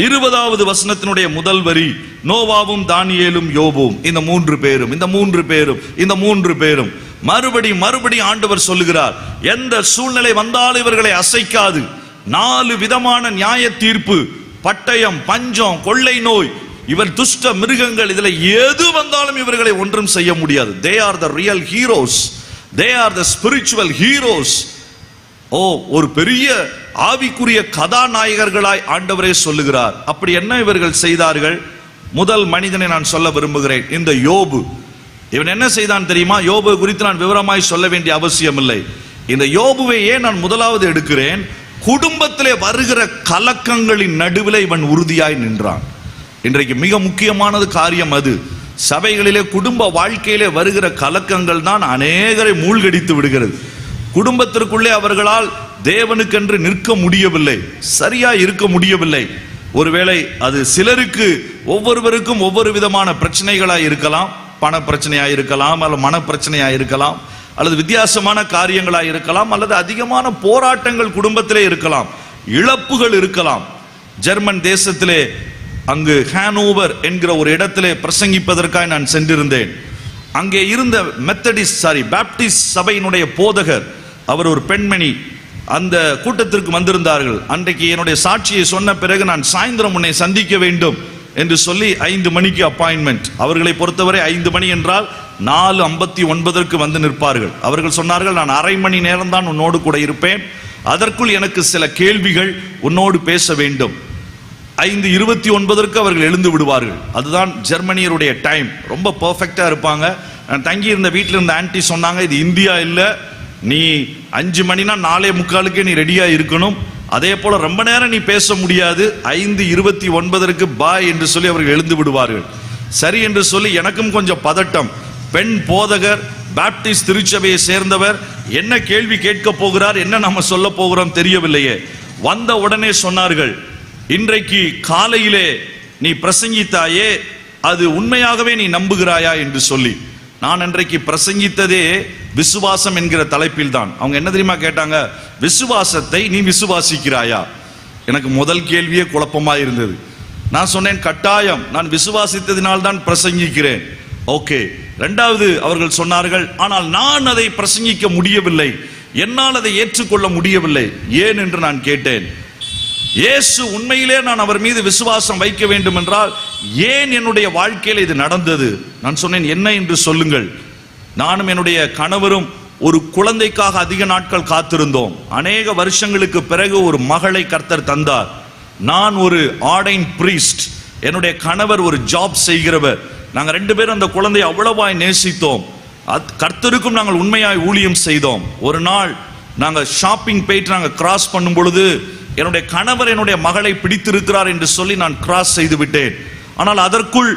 20வது வசனத்தினுடைய முதல் வரி, நோவாவும் தானியேலும் யோபும். இந்த 3 பேரும், இந்த 3 பேரும், இந்த 3 பேரும். மறுபடி ஆண்டவர் சொல்லுகிறார், எந்த சூழ்நிலை வந்தாலும் இவர்களை அசைக்காது. 4 விதமான நியாய தீர்ப்பு, பட்டயம், பஞ்சம், கொள்ளை நோய், இவர் துஷ்ட மிருகங்கள், இதுல எது வந்தாலும் இவர்களை ஒன்றும் செய்ய முடியாது. They are the real heroes. They are the spiritual heroes. ஒரு பெரிய ஆவிக்குரிய கதாநாயகர்களாய் ஆண்டவரே சொல்லுகிறார். அப்படி என்ன இவர்கள் செய்தார்கள்? முதல் மனிதனை நான் சொல்ல விரும்புகிறேன், இந்த யோபு. இவன் என்ன செய்தான் தெரியுமா? யோபு குறித்து நான் விவரமாய் சொல்ல வேண்டிய அவசியம் இல்லை. இந்த யோபுவை ஏன் நான் முதலாவது எடுக்கிறேன்? குடும்பத்திலே வருகிற கலக்கங்களின் நடுவில் இவன் உறுதியாய் நின்றான். இன்றைக்கு மிக முக்கியமானது காரியம் அது. சபைகளிலே குடும்ப வாழ்க்கையிலே வருகிற கலக்கங்கள் தான் அநேகரை மூழ்கடித்து விடுகிறது. குடும்பத்திற்குள்ளே அவர்களால் தேவனுக்கென்று நிற்க முடியவில்லை, சரியா இருக்க முடியவில்லை. ஒருவேளை அது சிலருக்கு ஒவ்வொருவருக்கும் ஒவ்வொரு விதமான பிரச்சனைகளாய் இருக்கலாம். பண பிரச்சனையா இருக்கலாம், அல்லது மன பிரச்சனையா இருக்கலாம், அல்லது வித்தியாசமான காரியங்களாக இருக்கலாம், அல்லது அதிகமான போராட்டங்கள் குடும்பத்திலே இருக்கலாம், இழப்புகள் இருக்கலாம். ஜெர்மன் தேசத்திலே அங்கு ஹானோவர் என்கிற ஒரு இடத்திலே பிரசங்கிப்பதற்காக நான் சென்றிருந்தேன். அங்கே இருந்த பாப்டிஸ்ட் சபையினுடைய போதகர், அவர் ஒரு பெண்மணி, அந்த கூட்டத்திற்கு வந்திருந்தார்கள். அன்றைக்கு என்னுடைய சாட்சியை சொன்ன பிறகு நான் சாயந்தரம் உன்னை சந்திக்க வேண்டும் என்று சொல்லி 5 மணிக்கு அப்பாயின்மெண்ட். அவர்களை பொறுத்தவரை 5 மணி என்றால் 4:59 வந்து நிற்பார்கள். அவர்கள் சொன்னார்கள், நான் அரை மணி நேரம் தான் உன்னோடு கூட இருப்பேன், அதற்குள் எனக்கு சில கேள்விகள் உன்னோடு பேச வேண்டும். 5:29 அவர்கள் எழுந்து விடுவார்கள். அதுதான் ஜெர்மனியருடைய டைம். ரொம்ப பெர்ஃபெக்டா இருப்பாங்க. நான் தங்கி இருந்த வீட்டில் இருந்த ஆன்டி சொன்னாங்க, இது இந்தியா இல்ல, நீ 5 மணினா 4:45 நீ ரெடியா இருக்கணும். அதே போல ரொம்ப நேரம் நீ பேச முடியாது. 5:29 பாய் என்று சொல்லி அவர்கள் எழுந்து விடுவார்கள். சரி என்று சொல்லி எனக்கும் கொஞ்சம் பதட்டம். பெண் போதகர், பாப்டிஸ்ட் திருச்சபையை சேர்ந்தவர், என்ன கேள்வி கேட்க போகிறார், என்ன நம்ம சொல்ல போகிறோம் தெரியவில்லையே. வந்த உடனே சொன்னார்கள், இன்றைக்கு காலையிலே நீ பிரசங்கித்தாயே, அது உண்மையாகவே நீ நம்புகிறாயா என்று சொல்லி. நான் அன்றைக்கு பிரசங்கித்ததே விசுவாசம் என்கிற தலைப்பில் தான். அவங்க என்ன தெரியுமா கேட்டாங்க, விசுவாசத்தை நீ விசுவாசிக்கிறாயா? எனக்கு முதல் கேள்வியே குழப்பமா இருந்தது. நான் சொன்னேன், கட்டாயம் நான் விசுவாசித்ததினால் தான் பிரசங்கிக்கிறேன். ஓகே. இரண்டாவது அவர்கள் சொன்னார்கள், ஆனால் நான் அதை பிரசங்கிக்க முடியவில்லை, என்னால் அதை ஏற்றுக்கொள்ள முடியவில்லை. ஏன் என்று நான் கேட்டேன். இயேசு உண்மையிலே நான் அவர் மீது விசுவாசம் வைக்க வேண்டும் என்றால் ஏன் என்னுடைய வாழ்க்கையில் இது நடந்தது? நான் சொன்னேன், என்ன என்று சொல்லுங்கள். நானும் என்னுடைய கணவரும் ஒரு குழந்தைக்காக அதிக நாட்கள் காத்திருந்தோம். அநேக வருஷங்களுக்கு பிறகு ஒரு மகளை கர்த்தர் தந்தார். நான் ஒரு ஆர்டைன் பிரீஸ்ட், என்னுடைய கணவர் ஒரு ஜாப் செய்கிறவர். நாங்க 2 பேரும் அந்த குழந்தையை அவ்வளவாய் நேசித்தோம். கர்த்தருக்கும் நாங்கள் உண்மையாய் ஊழியம் செய்தோம். ஒரு நாள் நாங்க ஷாப்பிங் போயிட்டு நாங்க கிராஸ் பண்ணும் பொழுது என்னுடைய கணவர் என்னுடைய மகளை பிடித்திருக்கிறார் என்று சொல்லி நான் கிராஸ் செய்து விட்டேன். ஆனால் அதற்குள்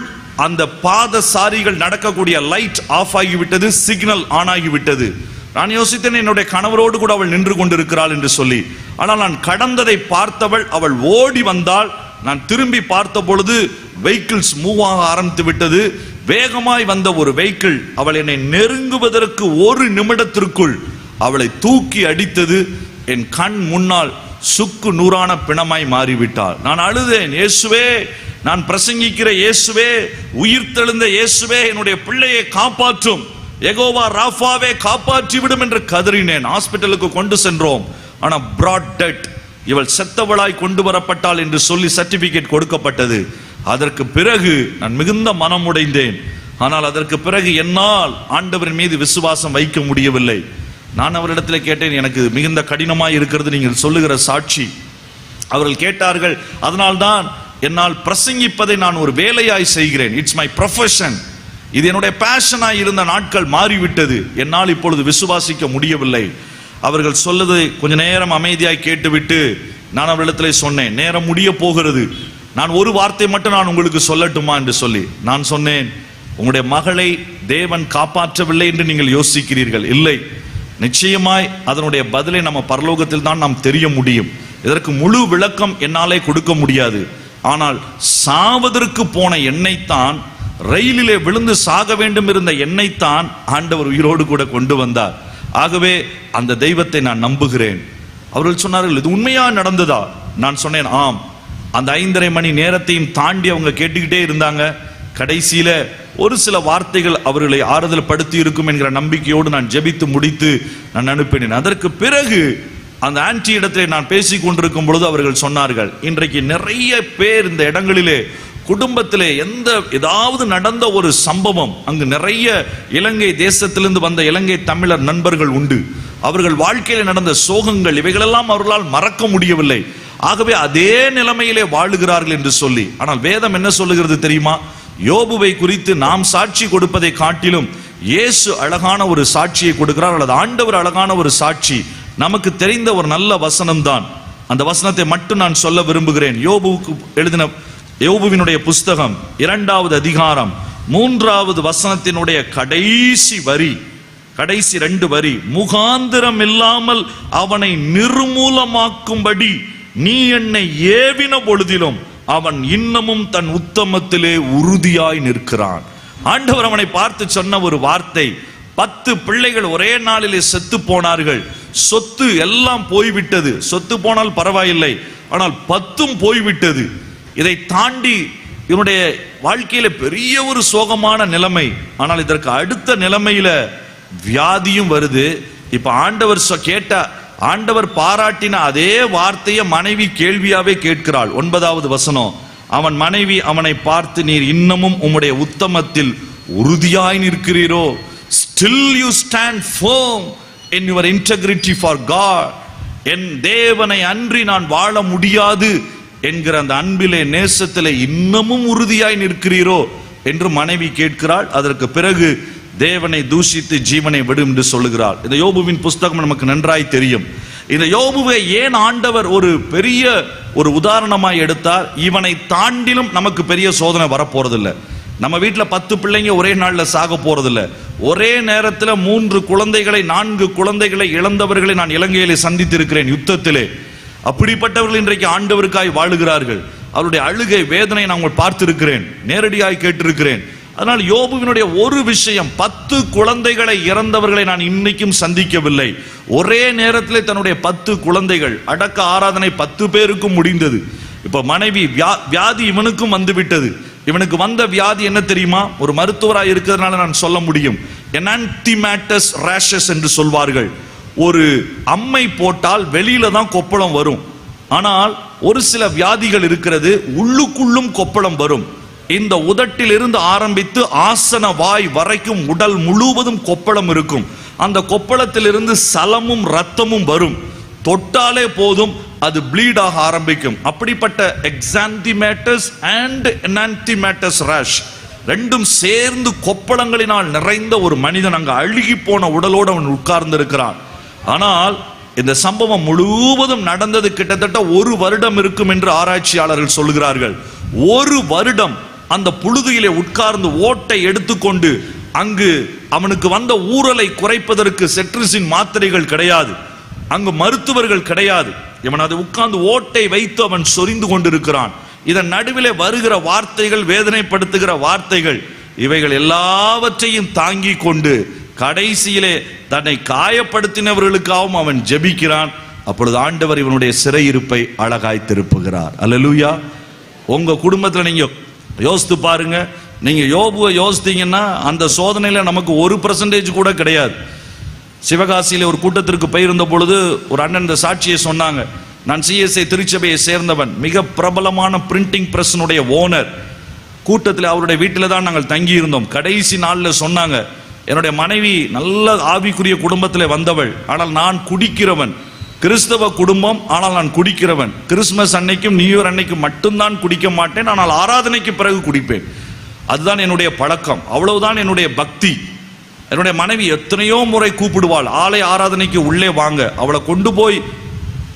அந்த பாதசாரிகள் நடக்கக்கூடிய லைட் ஆஃப் ஆகிவிட்டது, சிக்னல் ஆன் ஆகிவிட்டது. நான் யோசித்தேன், என்னுடைய கணவரோடு கூட அவள் நின்று கொண்டிருக்கிறாள் என்று சொல்லி. ஆனால் நான் கடந்ததை பார்த்தவள், அவள் ஓடி வந்தாள். நான் திரும்பி பார்த்த பொழுது வெஹிக்கிள்ஸ் மூவ் ஆக ஆரம்பித்து விட்டது. வேகமாய் வந்த ஒரு வெஹிக்கிள் அவள் என்னை நெருங்குவதற்கு 1 நிமிடத்திற்குள் அவளை தூக்கி அடித்தது. என் கண் முன்னால் சுக்கு நூறான பிணமாய் மாறிவிட்டாள். நான் அழுதேன், இயேசுவே, நான் பிரசங்கிக்கிற இயேசுவே, உயிர்த்தெழுந்த இயேசுவே, என்னுடைய பிள்ளையை காப்பாற்றும், யெகோவா ராஃபாவே காப்பாற்றி விடும் என்று கதறினேன். ஹாஸ்பிட்டலுக்கு கொண்டு சென்றோம். ஆனா பிராட் டெட், இவள் செத்தவளாய் கொண்டு வரப்பட்டாள் என்று சொல்லி சர்டிபிகேட் கொடுக்கப்பட்டது. அதற்கு பிறகு நான் மிகுந்த மனம் உடைந்தேன். ஆனால் அதற்கு பிறகு என்னால் ஆண்டவரின் மீது விசுவாசம் வைக்க முடியவில்லை. நான் அவரிடத்தில் கேட்டேன், எனக்கு மிகுந்த கடினமாய் இருக்கிறது நீங்கள் சொல்லுகிற சாட்சி. அவர்கள் கேட்டார்கள், அதனால்தான் என்னால் பிரசங்கிப்பதை நான் ஒரு வேலையாய் செய்கிறேன். It's my profession. இது என்னுடைய பேஷனாய் இருந்த நாட்கள் மாறிவிட்டது. என்னால் இப்பொழுது விசுவாசிக்க முடியவில்லை. அவர்கள் சொல்லுவதை கொஞ்ச நேரம் அமைதியாய் கேட்டுவிட்டு நான் அவரிடத்தில் சொன்னேன், நேரம் முடிய போகிறது, நான் ஒரு வார்த்தை மட்டும் நான் உங்களுக்கு சொல்லட்டுமா என்று சொல்லி. நான் சொன்னேன், உங்களுடைய மகளை தேவன் காப்பாற்றவில்லை என்று நீங்கள் யோசிக்கிறீர்கள். இல்லை, நிச்சயமாய் அதனுடைய பதிலை நம்ம பரலோகத்தில் தான் நாம் தெரிய முடியும். இதற்கு முழு விளக்கம் என்னாலே கொடுக்க முடியாது. ஆனால் சாவதற்கு போன எண்ணெய்த்தான், ரயிலிலே விழுந்து சாக வேண்டும் இருந்த எண்ணெய்த்தான் ஆண்டவர் உயிரோடு கூட கொண்டு வந்தார். ஆகவே அந்த தெய்வத்தை நான் நம்புகிறேன். அவர்கள் சொன்னார்கள், இது உண்மையா நடந்ததா? நான் சொன்னேன், ஆம். அந்த 5:30 மணி நேரத்தையும் தாண்டி அவங்க கேட்டுக்கிட்டே இருந்தாங்க. கடைசியில ஒரு சில வார்த்தைகள் அவர்களை ஆறுதல் படுத்தி இருக்கும் என்கிற நம்பிக்கையோடு நான் ஜெபித்து முடித்து நான் அனுப்பினேன். அதற்கு பிறகு அந்த ஆன்டி இடத்திலே நான் பேசிக் கொண்டிருக்கும் பொழுது அவர்கள் சொன்னார்கள், இன்றைக்கு நிறைய பேர் இந்த இடங்களிலே குடும்பத்திலே ஏதாவது நடந்த ஒரு சம்பவம், அங்கு நிறைய இலங்கை தேசத்திலிருந்து வந்த இலங்கை தமிழர் நண்பர்கள் உண்டு. அவர்கள் வாழ்க்கையில் நடந்த சோகங்கள் இவைகளெல்லாம் அவர்களால் மறக்க முடியவில்லை. ஆகவே அதே நிலைமையிலே வாழுகிறார்கள் என்று சொல்லி. ஆனால் வேதம் என்ன சொல்லுகிறது தெரியுமா? யோபுவை குறித்து நாம் சாட்சி கொடுப்பதை காட்டிலும் இயேசு அழகான ஒரு சாட்சியை கொடுக்கிறார், அல்லது ஆண்டவர் அழகான ஒரு சாட்சி. நமக்கு தெரிந்த ஒரு நல்ல வசனம் தான். அந்த வசனத்தை மட்டும் நான் சொல்ல விரும்புகிறேன். யோபுவுக்கு எழுதின யோபுவினுடைய புஸ்தகம் 2வது அதிகாரம் 3வது வசனத்தினுடைய கடைசி 2 வரி, முகாந்திரம் இல்லாமல் அவனை நிர்மூலமாக்கும்படி நீ என்னை ஏவின பொழுதிலும் அவன் இன்னமும் தன் உத்தமத்திலே உறுதியாய் நிற்கிறான். ஆண்டவர் அவனை பார்த்து சொன்ன ஒரு வார்த்தை, 10 பிள்ளைகள் ஒரே நாளிலே செத்து போனார்கள், சொத்து எல்லாம் போய்விட்டது. சொத்து போனால் பரவாயில்லை, ஆனால் 10ம் போய்விட்டது. இதை தாண்டி இவனுடைய வாழ்க்கையில பெரிய ஒரு சோகமான நிலைமை. ஆனால் இதற்கு அடுத்த நிலைமையில வியாதியும் வருது. இப்ப ஆண்டவர் ஆண்டவர் பாராட்டின அதே வார்த்தையை மனைவி கேள்வியாவே கேட்கிறாள். 9வது வசனம், அவன் மனைவி அவனை பார்த்து, நீர் இன்னமும் உம்முடைய உத்தமத்தில் உறுதியாய் நிற்கிறீரோ? Still you stand firm in your integrity for God. என் தேவனை அன்றி நான் வாழ முடியாது என்கிற அந்த அன்பிலே நேசத்திலே இன்னமும் உறுதியாய் நிற்கிறீரோ என்று மனைவி கேட்கிறாள். அதற்கு பிறகு தேவனை தூஷித்து ஜீவனை விடும் என்று சொல்லுகிறாள். இந்த யோபுவின் புஸ்தகம் நமக்கு நன்றாய் தெரியும். இந்த யோபுவை ஏன் ஆண்டவர் ஒரு பெரிய ஒரு உதாரணமாய் எடுத்தார்? இவனை தாண்டிலும் நமக்கு பெரிய சோதனை வரப்போறதில்லை. நம்ம வீட்டில் 10 பிள்ளைங்க ஒரே நாளில் சாக போறதில்லை. ஒரே நேரத்தில் 3 குழந்தைகளை 4 குழந்தைகளை இழந்தவர்களை நான் இலங்கையிலே சந்தித்திருக்கிறேன் யுத்தத்திலே. அப்படிப்பட்டவர்கள் இன்றைக்கு ஆண்டவருக்காய் வாழுகிறார்கள். அவருடைய அழுகை வேதனை நான் பார்த்திருக்கிறேன், நேரடியாய் கேட்டிருக்கிறேன். அதனால் யோபுவினுடைய ஒரு விஷயம், 10 குழந்தைகளை இறந்தவர்களை நான் இன்னைக்கும் சந்திக்கவில்லை. ஒரே நேரத்தில் தன்னுடைய 10 குழந்தைகள் அடக்க ஆராதனை 10 பேருக்கும் முடிந்தது. இப்ப மனைவி வியாதி இவனுக்கும் வந்து விட்டது. இவனுக்கு வந்த வியாதி என்ன தெரியுமா? ஒரு மருத்துவராக இருக்கிறதுனால நான் சொல்ல முடியும். எனான்டிமேட்டஸ் ரேஷஸ் என்று சொல்வார்கள். ஒரு அம்மை போட்டால் வெளியில தான் கொப்பளம் வரும். ஆனால் ஒரு சில வியாதிகள் இருக்கிறது, உள்ளுக்குள்ளும் கொப்பளம் வரும். இந்த உதட்டில் இருந்து ஆரம்பித்து ஆசன வாய் வரைக்கும் உடல் முழுவதும் கொப்பளம் இருக்கும். அந்த கொப்பளத்திலிருந்து சலமும் ரத்தமும் வரும். தொட்டாலே போதும் அது ப்ளீட் ஆக ஆரம்பிக்கும். அப்படிப்பட்ட எக்ஸான்டிமேட்டஸ் அண்ட் எனான்டிமேட்டஸ் ரேஷ் ரெண்டும் சேர்ந்து கொப்பளங்களினால் நிறைந்த ஒரு மனிதன் அங்கு அழுகி போன உடலோடு அவன் உட்கார்ந்து இருக்கிறான். ஆனால் இந்த சம்பவம் முழுவதும் நடந்தது கிட்டத்தட்ட 1 வருடம் இருக்கும் என்று ஆராய்ச்சியாளர்கள் சொல்லுகிறார்கள். 1 வருடம் அந்த புழுதியிலே உட்கார்ந்து ஓட்டை எடுத்துக்கொண்டு, அங்கு அவனுக்கு வந்த ஊறலை குறைப்பதற்கு செட்ரிசின் மாத்திரைகள் கிடையாது, அங்கு மருத்துவர்கள் கிடையாது. இவன் அதை உட்கார்ந்து ஓட்டை வைத்து அவன் சொரிந்து கொண்டிருக்கிறான். இதன் நடுவிலே வருகிற வார்த்தைகள், வேதனைப்படுத்துகிற வார்த்தைகள், இவைகள் எல்லாவற்றையும் தாங்கி கொண்டு கடைசியிலே தன்னை காயப்படுத்தினவர்களுக்காகவும் அவன் ஜெபிக்கிறான். அப்பொழுது ஆண்டவர் இவனுடைய சிறையிருப்பை அழகாய் திருப்புகிறார். அல்லேலூயா. உங்க குடும்பத்தில் நீங்க யோசித்து பாருங்க. நீங்க யோபுவை யோசித்தீங்கன்னா அந்த சோதனையில நமக்கு 1% கூட கிடையாது. சிவகாசியில ஒரு கூட்டத்திற்கு போயிருந்த பொழுது ஒரு அண்ணன் இந்த சாட்சியை சொன்னாங்க. நான் CSI திருச்சபையை சேர்ந்தவன், மிக பிரபலமான பிரிண்டிங் பிரஸ்னுடைய ஓனர். கூட்டத்தில் அவருடைய வீட்டில் தான் நாங்கள் தங்கி இருந்தோம். கடைசி நாளில் சொன்னாங்க, என்னுடைய மனைவி நல்ல ஆவிக்குரிய குடும்பத்தில் வந்தவள், ஆனால் நான் குடிக்கிறவன். கிறிஸ்தவ குடும்பம், ஆனால் நான் குடிக்கிறவன். கிறிஸ்துமஸ் அன்னைக்கும் நியூ இயர் அன்னைக்கும் மட்டும்தான் குடிக்க மாட்டேன், ஆனால் ஆராதனைக்கு பிறகு குடிப்பேன். அதுதான் என்னுடைய பழக்கம், அவ்வளவுதான் என்னுடைய பக்தி. என்னுடைய மனைவி எத்தனையோ முறை கூப்பிடுவாள், ஆலய ஆராதனைக்கு உள்ளே வாங்க. அவளை கொண்டு போய்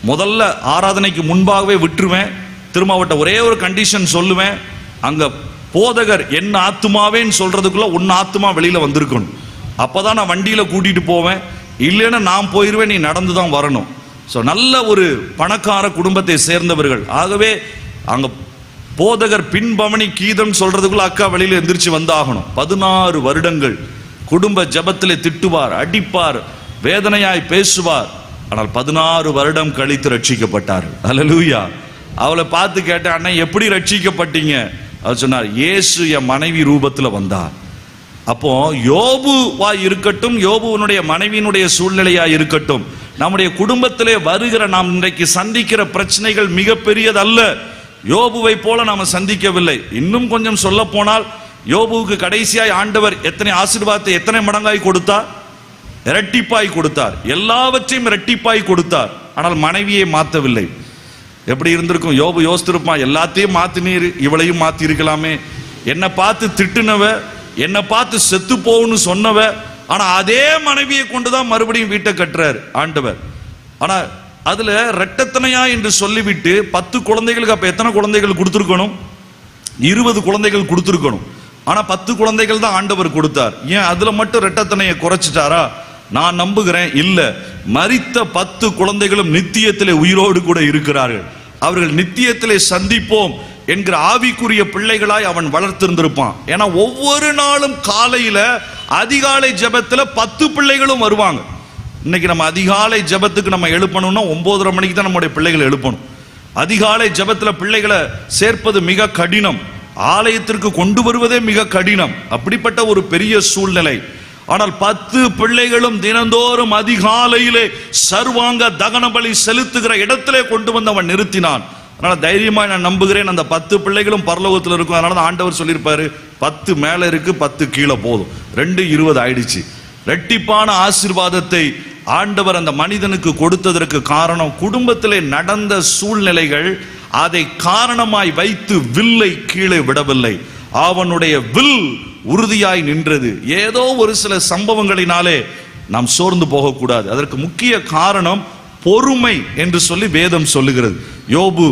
முதல்ல ஆராதனைக்கு முன்பாகவே விட்டுருவேன். திரும்ப அவட்ட ஒரே ஒரு கண்டிஷன் சொல்லுவேன், அங்க போதகர் என்ன ஆத்துமாவேன்னு சொல்றதுக்குள்ள உன் ஆத்துமா வெளியில வந்திருக்கணும், அப்பதான் நான் வண்டியில கூட்டிட்டு போவேன். இல்லைன்னா நான் போயிருவேன், நீ நடந்து தான் வரணும். ஸோ நல்ல ஒரு பணக்கார குடும்பத்தை சேர்ந்தவர்கள். ஆகவே அங்க போதகர் பின்பவனி கீதம் சொல்றதுக்குள்ள அக்கா வெளியில எந்திரிச்சு வந்தாகணும். 16 வருடங்கள் குடும்ப ஜபத்திலே திட்டுவார், அடிப்பார், வேதனையாய் பேசுவார். ஆனால் 16 வருடம் கழித்து ரட்சிக்கப்பட்டார்கள். அல்லேலூயா. அவளை பார்த்து கேட்டேன், அண்ணன் எப்படி ரட்சிக்கப்பட்டீங்க? அவர் சொன்னார், இயேசு என் மனைவி ரூபத்துல வந்தார். அப்போ யோபுவா இருக்கட்டும், யோபுவனுடைய மனைவியினுடைய சூழ்நிலையா இருக்கட்டும், நம்முடைய குடும்பத்திலே வருகிற நாம் இன்றைக்கு சந்திக்கிற பிரச்சனைகள் மிக பெரியதல்ல. யோபுவை போல நாம சந்திக்கவில்லை. இன்னும் கொஞ்சம் சொல்ல போனால், யோபுவுக்கு கடைசியாய் ஆண்டவர் எத்தனை ஆசீர்வாதத்தை எத்தனை மடங்காய் கொடுத்தார்? இரட்டிப்பாய் கொடுத்தார். எல்லாவற்றையும் இரட்டிப்பாய் கொடுத்தார். ஆனால் மனைவியை மாற்றவில்லை. எப்படி இருந்திருக்கும்? யோபு யோசித்திருப்பான், எல்லாத்தையும் மாத்தினீர், இவளையும் மாத்தி இருக்கலாமே. என்னை பார்த்து திட்டுனவ, என்னை பார்த்து செத்து போன்னு சொன்னவ, ஆனா அதே மனைவியை கொண்டுதான் மறுபடியும் வீட்டை கட்டுறாரு ஆண்டவர். ஆனா அதுல ரெட்டத்தனையா என்று சொல்லிவிட்டு 10 குழந்தைகளுக்கு அப்ப எத்தனை குழந்தைகள் கொடுத்திருக்கணும்? 20 குழந்தைகள் கொடுத்திருக்கணும். ஆனா 10 குழந்தைகள் தான் ஆண்டவர் கொடுத்தார். ஏன் அதுல மட்டும் ரெட்டத்தனையை குறைச்சிட்டாரா? நான் நம்புகிறேன் இல்ல. மரித்த 10 குழந்தைகளும் நித்தியத்திலே உயிரோடு கூட இருக்கிறார்கள். அவர்கள் நித்தியத்திலே சந்திப்போம் என்கிற ஆவிக்குரிய பிள்ளைகளாய் அவன் வளர்த்திருந்திருப்பான். ஏன்னா ஒவ்வொரு நாளும் காலையில அதிகாலை ஜெபத்துல 10 பிள்ளைகளும் வருவாங்க. இன்னைக்கு நம்ம அதிகாலை ஜெபத்துக்கு நம்ம எழுப்பணும்னா 9:30 மணிக்கு தான் நம்முடைய பிள்ளைகளை எழுப்பணும். அதிகாலை ஜெபத்துல பிள்ளைகளை சேர்ப்பது மிக கடினம், ஆலயத்திற்கு கொண்டு வருவதே மிக கடினம். அப்படிப்பட்ட ஒரு பெரிய சூழ்நிலை. ஆனால் 10 பிள்ளைகளும் தினந்தோறும் அதிகாலையிலே சர்வாங்க தகன பலி செலுத்துகிற இடத்திலே கொண்டு வந்து அவன் நிறுத்தினான். அதனால தைரியமா நான் நம்புகிறேன், அந்த 10 பிள்ளைகளும் பரலோகத்தில் இருக்கும். அதனால தான் ஆண்டவர் சொல்லியிருப்பாரு, 10 மேல இருக்கு, 10 கீழே போதும், 2 20 ஆயிடுச்சு. ரெட்டிப்பான ஆசீர்வாதத்தை ஆண்டவர் அந்த மனிதனுக்கு கொடுத்ததற்கு காரணம் குடும்பத்திலே நடந்த சூழ்நிலைகள் அதை காரணமாய் வைத்து வில்லை கீழே விடவில்லை. அவனுடைய வில் உறுதியாய் நின்றது. ஏதோ ஒரு சில சம்பவங்களினாலே நாம் சோர்ந்து போகக்கூடாது. அதற்கு முக்கிய காரணம் பொறுமை என்று சொல்லி வேதம் சொல்லுகிறது. யோபு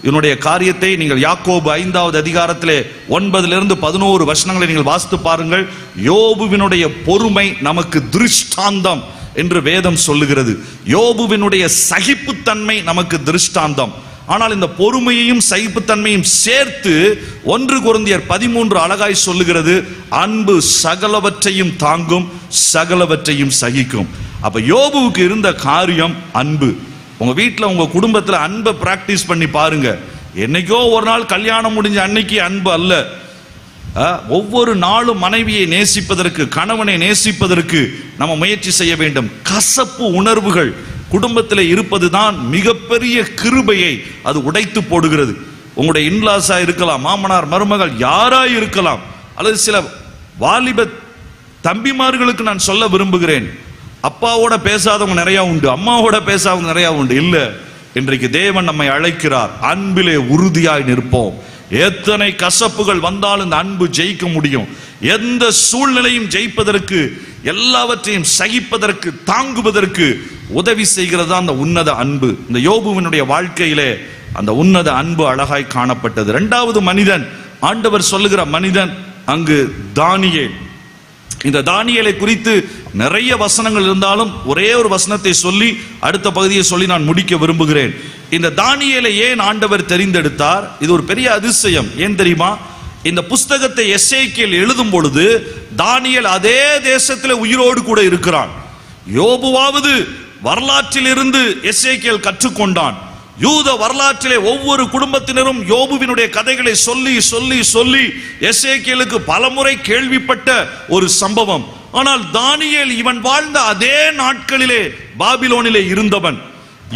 என்னுடைய காரியத்தை நீங்கள் யாக்கோபு 5வது அதிகாரத்திலே 9 to 11 வசனங்களை நீங்கள் வாசித்து பாருங்கள். யோபுவினுடைய பொறுமை நமக்கு திருஷ்டாந்தம் என்று வேதம் சொல்லுகிறது. யோபுவினுடைய சகிப்புத்தன்மை நமக்கு திருஷ்டாந்தம். ஆனால் இந்த பொறுமையையும் சகிப்புத்தன்மையும் சேர்த்து 1 கொரிந்தியர் 13 அழகாய் சொல்லுகிறது, அன்பு சகலவற்றையும் தாங்கும், சகலவற்றையும் சகிக்கும். அப்ப யோபுவுக்கு இருந்த காரியம் அன்பு. உங்க வீட்டுல உங்க குடும்பத்துல அன்பை பிராக்டிஸ் பண்ணி பாருங்க. என்னைக்கோ ஒரு நாள் கல்யாணம் முடிஞ்ச அன்னைக்கு அன்பு அல்ல. ஒவ்வொரு நாளும் மனைவியை நேசிப்பதற்கு, கணவனை நேசிப்பதற்கு நம்ம முயற்சி செய்ய வேண்டும். கசப்பு உணர்வுகள் குடும்பத்தில் இருப்பதுதான் மிகப்பெரிய கிருபையை அது உடைத்து போடுகிறது. உங்களுடைய இன்லாஸா இருக்கலாம், மாமனார் மருமகள் யாராய் இருக்கலாம், அல்லது சில வாலிப தம்பிமார்களுக்கு நான் சொல்ல விரும்புகிறேன், அப்பாவோட பேசாதவங்க நிறைய உண்டு, அம்மாவோட பேசாதவங்க நிறைய உண்டு. இல்ல, இன்றைக்கு தேவன் நம்மை அழைக்கிறார், அன்பிலே உறுதியாய் நிற்போம். எத்தனை கசப்புகள் வந்தாலும் இந்த அன்பு ஜெயிக்க முடியும். எந்த சூழ்நிலையும் ஜெயிப்பதற்கு, எல்லாவற்றையும் சகிப்பதற்கு, தாங்குவதற்கு உதவி செய்கிறது அந்த உன்னத அன்பு. இந்த யோபுவினுடைய வாழ்க்கையிலே அந்த உன்னத அன்பு அழகாய் காணப்பட்டது. 2வது மனிதன், ஆண்டவர் சொல்லுகிற மனிதன் அங்கு தானியேல். இந்த தானியேலை குறித்து நிறைய வசனங்கள் இருந்தாலும் ஒரே ஒரு வசனத்தை சொல்லி அடுத்த பகுதியை சொல்லி நான் முடிக்க விரும்புகிறேன். இந்த தானியேலை ஏன் ஆண்டவர் தெரிந்தெடுத்தார்? இது ஒரு பெரிய அதிசயம். ஏன் தெரியுமா? இந்த புஸ்தகத்தை எசேக்கியேல் எழுதும் பொழுது தானியேல் அதே தேசத்தில் உயிரோடு கூட இருக்கிறான். யோபுவாவது வரலாற்றில் இருந்து எசேக்கியேல் கற்றுக்கொண்டான். யூத வரலாற்றிலே ஒவ்வொரு குடும்பத்தினரும் யோபுவினுடைய கதைகளை சொல்லி சொல்லி சொல்லி எசேக்கியேலுக்கு பலமுறை கேள்விப்பட்ட ஒரு சம்பவம். ஆனால் தானியேல் இவன் வாழ்ந்த அதே நாட்களிலே பாபிலோனிலே இருந்தவன்.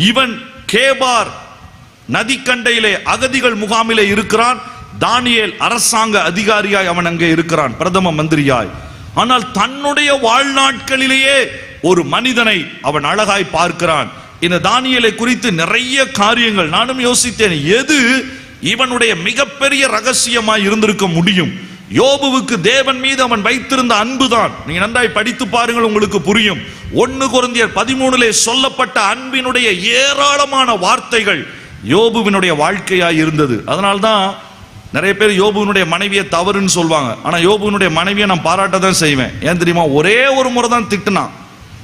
இவன் கேபார் நதிக்கண்டையிலே அகதிகள் முகாமிலே இருக்கிறான். தானியேல் அரசாங்க அதிகாரியாய் அவன் அங்கே இருக்கிறான், பிரதம மந்திரியாய். ஆனால் தன்னுடைய வாழ்நாட்களிலேயே ஒரு மனிதனை அவன் அழகாய் பார்க்கிறான். இந்த தானியேலை குறித்து நிறைய காரியங்கள் நானும் யோசித்தேன். எது இவனுடைய மிகப்பெரிய ரகசியமாய் இருந்திருக்க முடியும்? யோபுவுக்கு தேவன் மீது அவன் வைத்திருந்த அன்புதான். நீங்க நன்றாய் படித்து பாருங்கள், உங்களுக்கு புரியும். 1 கொரிந்தியர் 13 சொல்லப்பட்ட அன்பினுடைய ஏராளமான வார்த்தைகள் யோபுவினுடைய வாழ்க்கையாய் இருந்தது. அதனால்தான் நிறைய பேர் யோபுவினுடைய மனைவியை தவறுன்னு சொல்வாங்க. ஆனா யோபுவினுடைய மனைவியை நான் பாராட்ட தான் செய்வேன். ஏன் தெரியுமா? ஒரே ஒரு முறை தான் திட்டுனான்,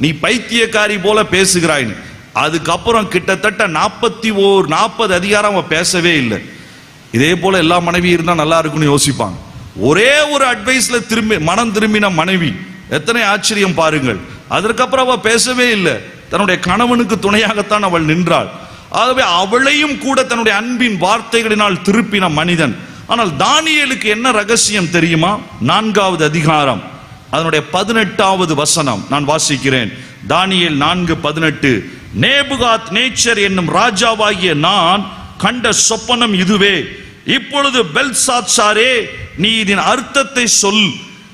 நீ பைத்தியக்காரி போல பேசுகிறாய்னு. அதுக்கப்புறம் கிட்டத்தட்ட 40 அதிகாரம் அவன் பேசவே இல்லை. இதே போல எல்லா மனைவியும் இருந்தா நல்லா இருக்குன்னு யோசிப்பாங்க. ஒரே ஒரு அட்வைஸ்ல மனம் திரும்பின மனைவி, எத்தனை ஆச்சரியம் பாருங்கள். அதற்கப்புறம் அவ பேசவே இல்லை. தன்னுடைய கணவனுக்கு துணையாகத்தான் அவள் நின்றாள். ஆகவே அவளையும் கூட தன்னுடைய அன்பின் வார்த்தைகளினால் திருப்பின மனிதன். ஆனால் தானியேலுக்கு என்ன ரகசியம் தெரியுமா? 4வது அதிகாரம் அதனுடைய 18வது வசனம் நான் வாசிக்கிறேன். தானியேல் 4:18. நேபுகாத் நேச்சர் என்னும் ராஜாவாகிய நான் கண்ட சொப்பனம் இதுவே. இப்பொழுது பெல்சாத்சாரே, நீ இதன் அர்த்தத்தை சொல்.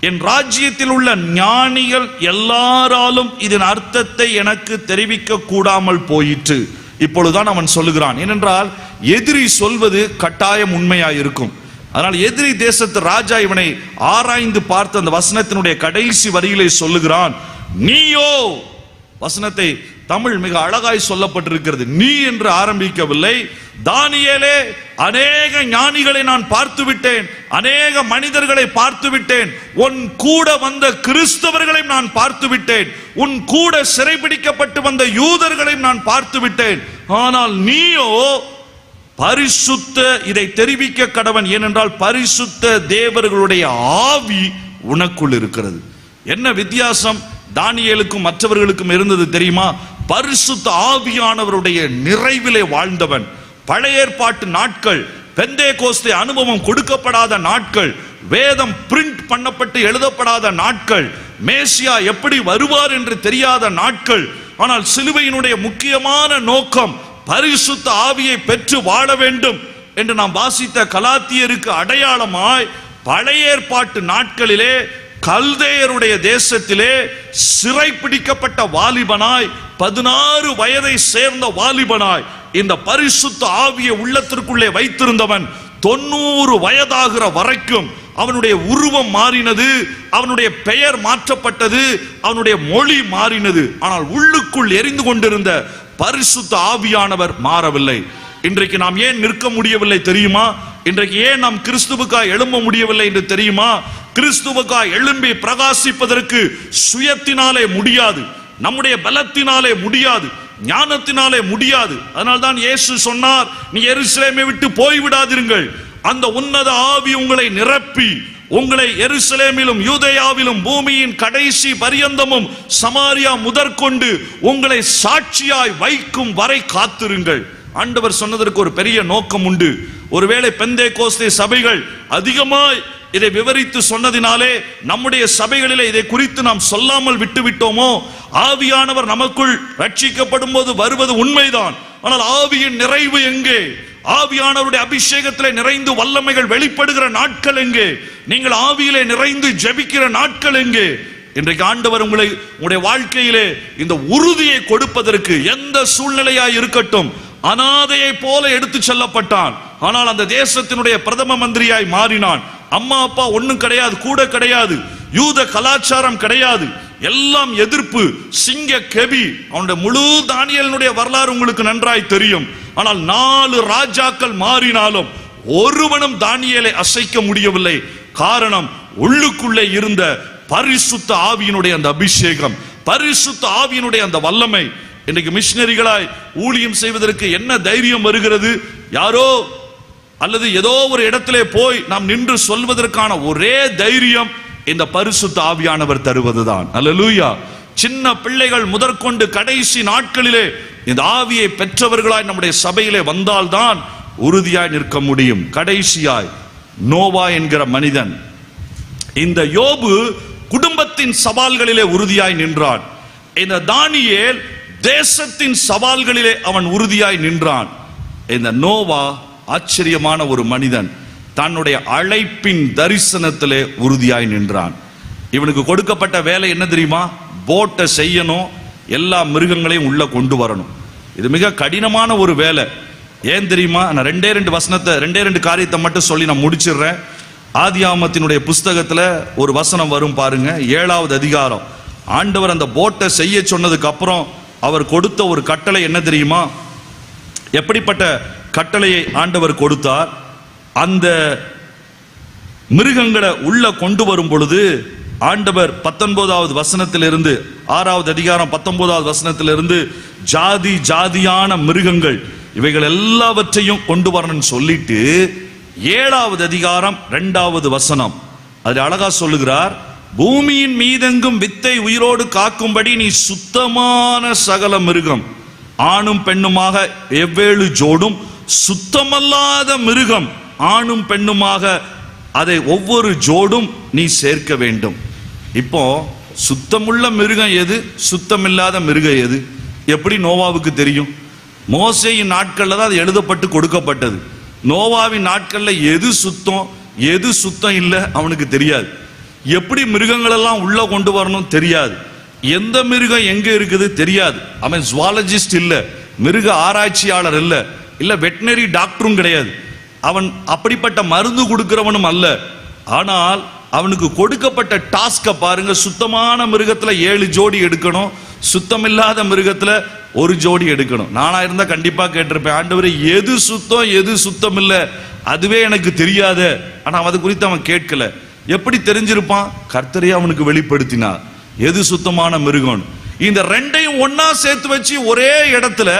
என் ராஜ்யத்தில் உள்ள ஞானிகள் எல்லாராலும் இதன் அர்த்தத்தை எனக்கு தெரிவிக்க கூடாமல் போயிற்று. இப்பொழுதுதான் அவன் சொல்லுகிறான். ஏனென்றால் எதிரி சொல்வது கட்டாயம் உண்மையாயிருக்கும். அதனால் எதிரி தேசத்து ராஜா இவனை ஆராய்ந்து பார்த்து அந்த வசனத்தினுடைய கடைசி வரியிலே சொல்லுகிறான், நீயோ. வசனத்தை தமிழ் மிக அழகாய் சொல்லப்பட்டிருக்கிறது. நீ என்று ஆரம்பிக்கவில்லை. தானியேலே, அநேக ஞானிகளை நான் பார்த்து விட்டேன், அநேக மனிதர்களை பார்த்து விட்டேன், உன் கூட வந்த கிறிஸ்தவர்களையும் நான் பார்த்து விட்டேன், உன் கூட சிறைபிடிக்கப்பட்டு வந்த யூதர்களையும் நான் பார்த்து விட்டேன். ஆனால் நீயோ பரிசுத்த, இதை தெரிவிக்க கடவன். ஏனென்றால் பரிசுத்த தேவர்களுடைய ஆவி உனக்குள் இருக்கிறது. என்ன வித்தியாசம் தானியேலுக்கும் மற்றவர்களுக்கும் இருந்தது தெரியுமா? பரிசுத்த ஆவியானவருடைய நிறைவிலே வாழ்ந்தவன். பழைய ஏற்பாட்டு நாட்கள், பெந்தேகோஸ்தே அனுபவம் கொடுக்கப்படாத நாட்கள், வேதம் பிரிண்ட் பண்ணப்பட்டு எழுதப்படாத நாட்கள், மேசியா எப்படி வருவார் என்று தெரியாத நாட்கள். ஆனால் சிலுவையினுடைய முக்கியமான நோக்கம் பரிசுத்த ஆவியை பெற்று வாழ வேண்டும் என்று நாம் வாசித்த கலாத்தியருக்கு அடையாளமாய் பழைய ஏற்பாட்டு நாட்களிலே கல்தேயருடைய தேசத்திலே சிறை பிடிக்கப்பட்ட வாலிபனாய், 16 வயதை சேர்ந்த வாலிபனாய் இந்த பரிசுத்த ஆவியை உள்ளத்திற்குள்ளே வைத்திருந்தவன் 90 வயதாகிற வரைக்கும் அவனுடைய உருவம் மாறினது, அவனுடைய பெயர் மாற்றப்பட்டது, அவனுடைய மொழி மாறினது. ஆனால் உள்ளுக்குள் எரிந்து கொண்டிருந்த பரிசுத்த ஆவியானவர் மாறவில்லை. இன்றைக்கு நாம் ஏன் நிற்க முடியவில்லை தெரியுமா? இன்றைக்கு ஏன் நாம் கிறிஸ்துவுக்காய் எழும்ப முடியவில்லை என்று தெரியுமா? கிறிஸ்துவுக்காய் எழும்பி பிரகாசிப்பதற்கு சுயத்தினாலே முடியாது, நம்முடைய பலத்தினாலே முடியாது, ஞானத்தினாலே முடியாது. அதனால்தான் இயேசு சொன்னார், நீ எருசலேமை விட்டு போய்விடாதிருங்கள், அந்த உன்னத ஆவி உங்களை நிரப்பி உங்களை எருசலேமிலும் யூதேயாவிலும் பூமியின் கடைசி பரியந்தமும் சமாரியா முதற்கொண்டு உங்களை சாட்சியாய் வைக்கும் வரை காத்திருங்கள். ஆண்டவர் சொன்னதற்கு ஒரு பெரிய நோக்கம் உண்டு. ஒருவேளை பெந்தேகோஸ்தே சபைகள் அதிகமாய் இதை விவரித்து சொன்னதினாலே நம்முடைய சபைகளிலே இதை குறித்து நாம் சொல்லாமல் விட்டுவிட்டோமோ? ஆவியானவர் நமக்குள் ரட்சிக்கப்படும் போது வருவது உண்மைதான். ஆனால் ஆவியின் நிறைவு எங்கே? ஆவியானவருடைய அபிஷேகத்திலே நிறைந்து வல்லமைகள் வெளிப்படுகிற நாட்கள் எங்கே? நீங்கள் ஆவியிலே நிறைந்து ஜெபிக்கிற நாட்கள் எங்கே? இன்றைக்கு ஆண்டவர் உங்களுடைய வாழ்க்கையிலே இந்த உறுதியை கொடுப்பதற்கு எந்த சூழ்நிலையாய் இருக்கட்டும், அனாதையை போல எடுத்து செல்லப்பட்டான். ஆனால் அந்த தேசத்தினுடைய பிரதம மந்திரியாய் மாறினான். அம்மா அப்பா ஒண்ணும் கிடையாது, கூட கிடையாது, யூத கலாச்சாரம் கிடையாது, எல்லாம் எதிர்ப்பு, சிங்க கெபி. அவனுடைய முழு தானியேலினுடைய வரலாறு உங்களுக்கு நன்றாய் தெரியும். ஆனால் 4 ராஜாக்கள் மாறினாலும் ஒருவனும் தானியேலை அசைக்க முடியவில்லை. காரணம், உள்ளுக்குள்ளே இருந்த பரிசுத்த ஆவியினுடைய அந்த அபிஷேகம், பரிசுத்த ஆவியினுடைய அந்த வல்லமை. இன்றைக்கு மிஷனரிகளாய் ஊழியம் செய்வதற்கு என்ன தைரியம் வருகிறது? யாரோ அல்லது ஏதோ ஒரு இடத்திலே போய் நாம் நின்று சொல்வதற்கான ஒரே தைரியம் இந்த பரிசுத்த ஆவியானவர் தருவதுதான். அல்லேலூயா. சின்ன பிள்ளைகள் முதற்கொண்டு கடைசி நாட்களிலே இந்த ஆவியை பெற்றவர்களாய் நம்முடைய சபையிலே வந்தால்தான் உறுதியாய் நிற்க முடியும். கடைசியாய் நோவா என்கிற மனிதன், இந்த யோபு குடும்பத்தின் சவால்களிலே உறுதியாய் நின்றான். இந்த தானியேல் தேசத்தின் சவால்களிலே அவன் உறுதியாய் நின்றான். இந்த நோவா ஆச்சரியமான ஒரு மனிதன், தன்னுடைய அழைப்பின் தரிசனத்திலே உறுதியாய் நின்றான். இவனுக்கு கொடுக்கப்பட்ட வேலை என்ன தெரியுமா? போட்டை செய்யணும், எல்லா மிருகங்களையும் உள்ள கொண்டு வரணும். இது மிக கடினமான ஒரு வேலை. ஏன் தெரியுமா? நான் ரெண்டே ரெண்டு காரியத்தை மட்டும் சொல்லி நான் முடிச்சிடுறேன். ஆதியாகமத்தினுடைய புஸ்தகத்துல ஒரு வசனம் வரும் பாருங்க, 7வது அதிகாரம். ஆண்டவர் அந்த போட்டை செய்ய சொன்னதுக்கு அப்புறம் அவர் கொடுத்த ஒரு கட்டளை என்ன தெரியுமா? எப்படிப்பட்ட கட்டளையை ஆண்டவர் கொடுத்தார்? அந்த மிருகங்களை உள்ள கொண்டு வரும் பொழுது ஆண்டவர் 19வது வசனத்திலிருந்து, 6வது அதிகாரம் 19வது வசனத்திலிருந்து, ஜாதி ஜாதியான மிருகங்கள் இவைகள் எல்லாவற்றையும் கொண்டு வரணும்னு சொல்லிட்டு 7வது அதிகாரம் 2வது வசனம் அது அழகா சொல்லுகிறார், பூமியின் மீதெங்கும் வித்தை உயிரோடு காக்கும்படி நீ சுத்தமான சகல மிருகம் ஆணும் பெண்ணுமாக 7 ஜோடும், சுத்தமல்லாத மிருகம் ஆணும் பெண்ணுமாக அதை ஒவ்வொரு ஜோடும் நீ சேர்க்க வேண்டும். இப்போ சுத்தமுள்ள மிருகம் எது, சுத்தமில்லாத மிருகம் எது? எப்படி நோவாவுக்கு தெரியும்? மோசேயின் நாட்கள்ல தான் அது எழுதப்பட்டு கொடுக்கப்பட்டது. நோவாவின் நாட்கள்ல எது சுத்தம் எது சுத்தம் இல்லை அவனுக்கு தெரியாது. எப்படி மிருகங்கள் எல்லாம் உள்ள கொண்டு வரணும் தெரியாது. எந்த மிருகம் எங்க இருக்குது தெரியாது. அவன் ஜுவாலஜிஸ்ட் இல்ல, மிருக ஆராய்ச்சியாளர் இல்ல வெட்டினரி டாக்டரும் கிடையாது. அவன் அப்படிப்பட்ட மருந்து கொடுக்கிறவனும் அல்ல. ஆனால் அவனுக்கு கொடுக்கப்பட்ட டாஸ்க பாருங்க, சுத்தமான மிருகத்துல 7 ஜோடி எடுக்கணும், சுத்தமில்லாத மிருகத்துல 1 ஜோடி எடுக்கணும். நானா இருந்தா கண்டிப்பா கேட்டிருப்பேன், ஆண்டவரே எது சுத்தம் எது சுத்தம் இல்ல அதுவே எனக்கு தெரியாத. ஆனா அது குறித்து அவன் கேட்கல. எப்படி தெரிஞ்சிருப்பான்? கர்த்தரே அவனுக்கு வெளிப்படுத்தினார் எது சுத்தமான மிருகம். இந்த ரெண்டையும் ஒன்னா சேர்த்து வச்சு ஒரே இடத்துல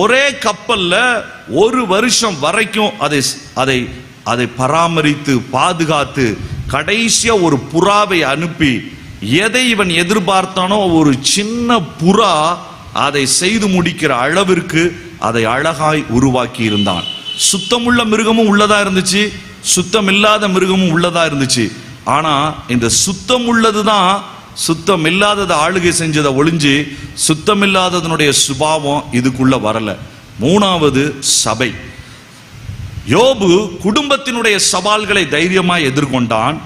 ஒரே கப்பல்ல 1 வருஷம் வரைக்கும் அதை பராமரித்து பாதுகாத்து கடைசியா ஒரு புறாவை அனுப்பி, எதை இவன் எதிர்பார்த்தானோ ஒரு சின்ன புறா அதை செய்து முடிக்கிற அளவிற்கு அதை அழகாய் உருவாக்கி இருந்தான். சுத்தமுள்ள மிருகமும் உள்ளதா இருந்துச்சு, சுத்தம் இல்லாத மிருகமும் உள்ளதா இருந்துச்சு. ஆனா இந்த சுத்தம் உள்ளதுதான் சுத்தம் இல்லாததை ஆளுகை செஞ்சதை ஒளிஞ்சு சுத்தம் இல்லாததனுடைய சுபாவம் இதுக்குள்ள வரல. 3வது சபை. யோபு குடும்பத்தினுடைய சவால்களை தைரியமாய் எதிர்கொண்டான்.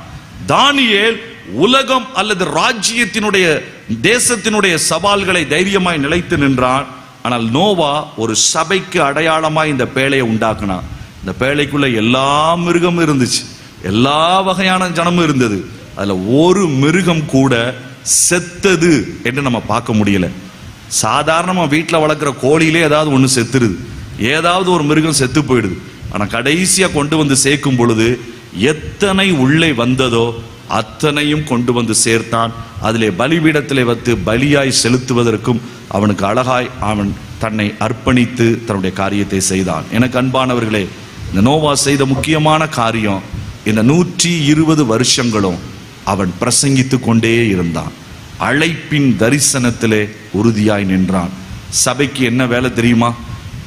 தானியேல் உலகம் அல்லது ராஜ்யத்தினுடைய தேசத்தினுடைய சவால்களை தைரியமாய் நிலைத்து நின்றான். ஆனால் நோவா ஒரு சபைக்கு அடையாளமாய் இந்த பேழையை உண்டாக்குனான். இந்த பேழைக்குள்ள எல்லா மிருகமும் இருந்துச்சு, எல்லா வகையான ஜனமும் இருந்தது. அதுல ஒரு மிருகம் கூட செத்தது என்று நம்ம பார்க்க முடியல. சாதாரணமா வீட்டில் வளர்க்குற கோழியிலே ஏதாவது ஒன்று செத்துருது, ஏதாவது ஒரு மிருகம் செத்து போயிடுது. ஆனா கடைசியா கொண்டு வந்து சேர்க்கும் பொழுது எத்தனை உள்ளே வந்ததோ அத்தனையும் கொண்டு வந்து சேர்த்தான். அதிலே பலிபீடத்திலே வைத்து பலியாய் செலுத்துவதற்கும் அவனுக்கு அழகாய் அவன் தன்னை அர்ப்பணித்து தன்னுடைய காரியத்தை செய்தான். எனக்கு அன்பானவர்களே, இந்த நோவா செய்த முக்கியமான காரியம், இந்த 120 வருஷங்களும் அவன் பிரசங்கித்து கொண்டே இருந்தான். அழைப்பின் தரிசனத்திலே உறுதியாய் நின்றான். சபைக்கு என்ன வேலை தெரியுமா?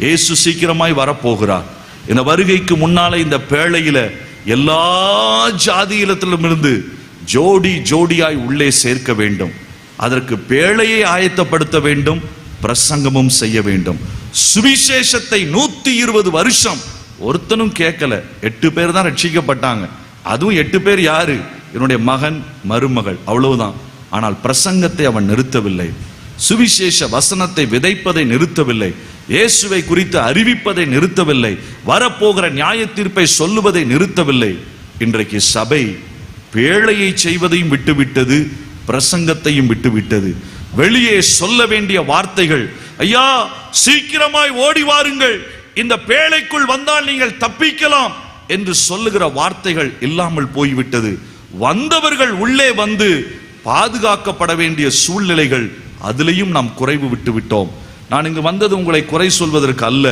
இயேசு சீக்கிரமாய் வரப்போகிறார். இந்த வருகைக்கு முன்னாலே இந்த பேழையில எல்லா ஜாதியிலத்திலும் இருந்து ஜோடி ஜோடியாய் உள்ளே சேர்க்க வேண்டும். அதற்கு பேழையை ஆயத்தப்படுத்த வேண்டும், பிரசங்கமும் செய்ய வேண்டும். சுவிசேஷத்தை 120 வருஷம் ஒருத்தனும் கேட்கல. 8 பேர் தான் ரட்சிக்கப்பட்டாங்க. அதுவும் 8 பேர் யாரு? என்னுடைய மகன், மருமகள், அவ்வளவுதான். ஆனால் பிரசங்கத்தை அவன் நிறுத்தவில்லை. சுவிசேஷ வசனத்தை விதைப்பதை நிறுத்தவில்லை. இயேசுவை குறித்து அறிவிப்பதை நிறுத்தவில்லை. வரப்போகிற நியாய தீர்ப்பை சொல்லுவதை நிறுத்தவில்லை. இன்றைக்கு சபை பேழையை செய்வதையும் விட்டுவிட்டது, பிரசங்கத்தையும் விட்டுவிட்டது. வெளியே சொல்ல வேண்டிய வார்த்தைகள், ஐயா சீக்கிரமாய் ஓடி வாருங்கள், இந்த பேழைக்குள் வந்தால் நீங்கள் தப்பிக்கலாம் என்று சொல்லுகிற வார்த்தைகள் இல்லாமல் போய்விட்டது. வந்தவர்கள் உள்ளே வந்து பாதுகாக்கப்பட வேண்டிய சூழ்நிலைகள், அதிலையும் நாம் குறைவு விட்டு விட்டோம். நான் இங்கு வந்தது உங்களை குறை சொல்வதற்கு அல்ல.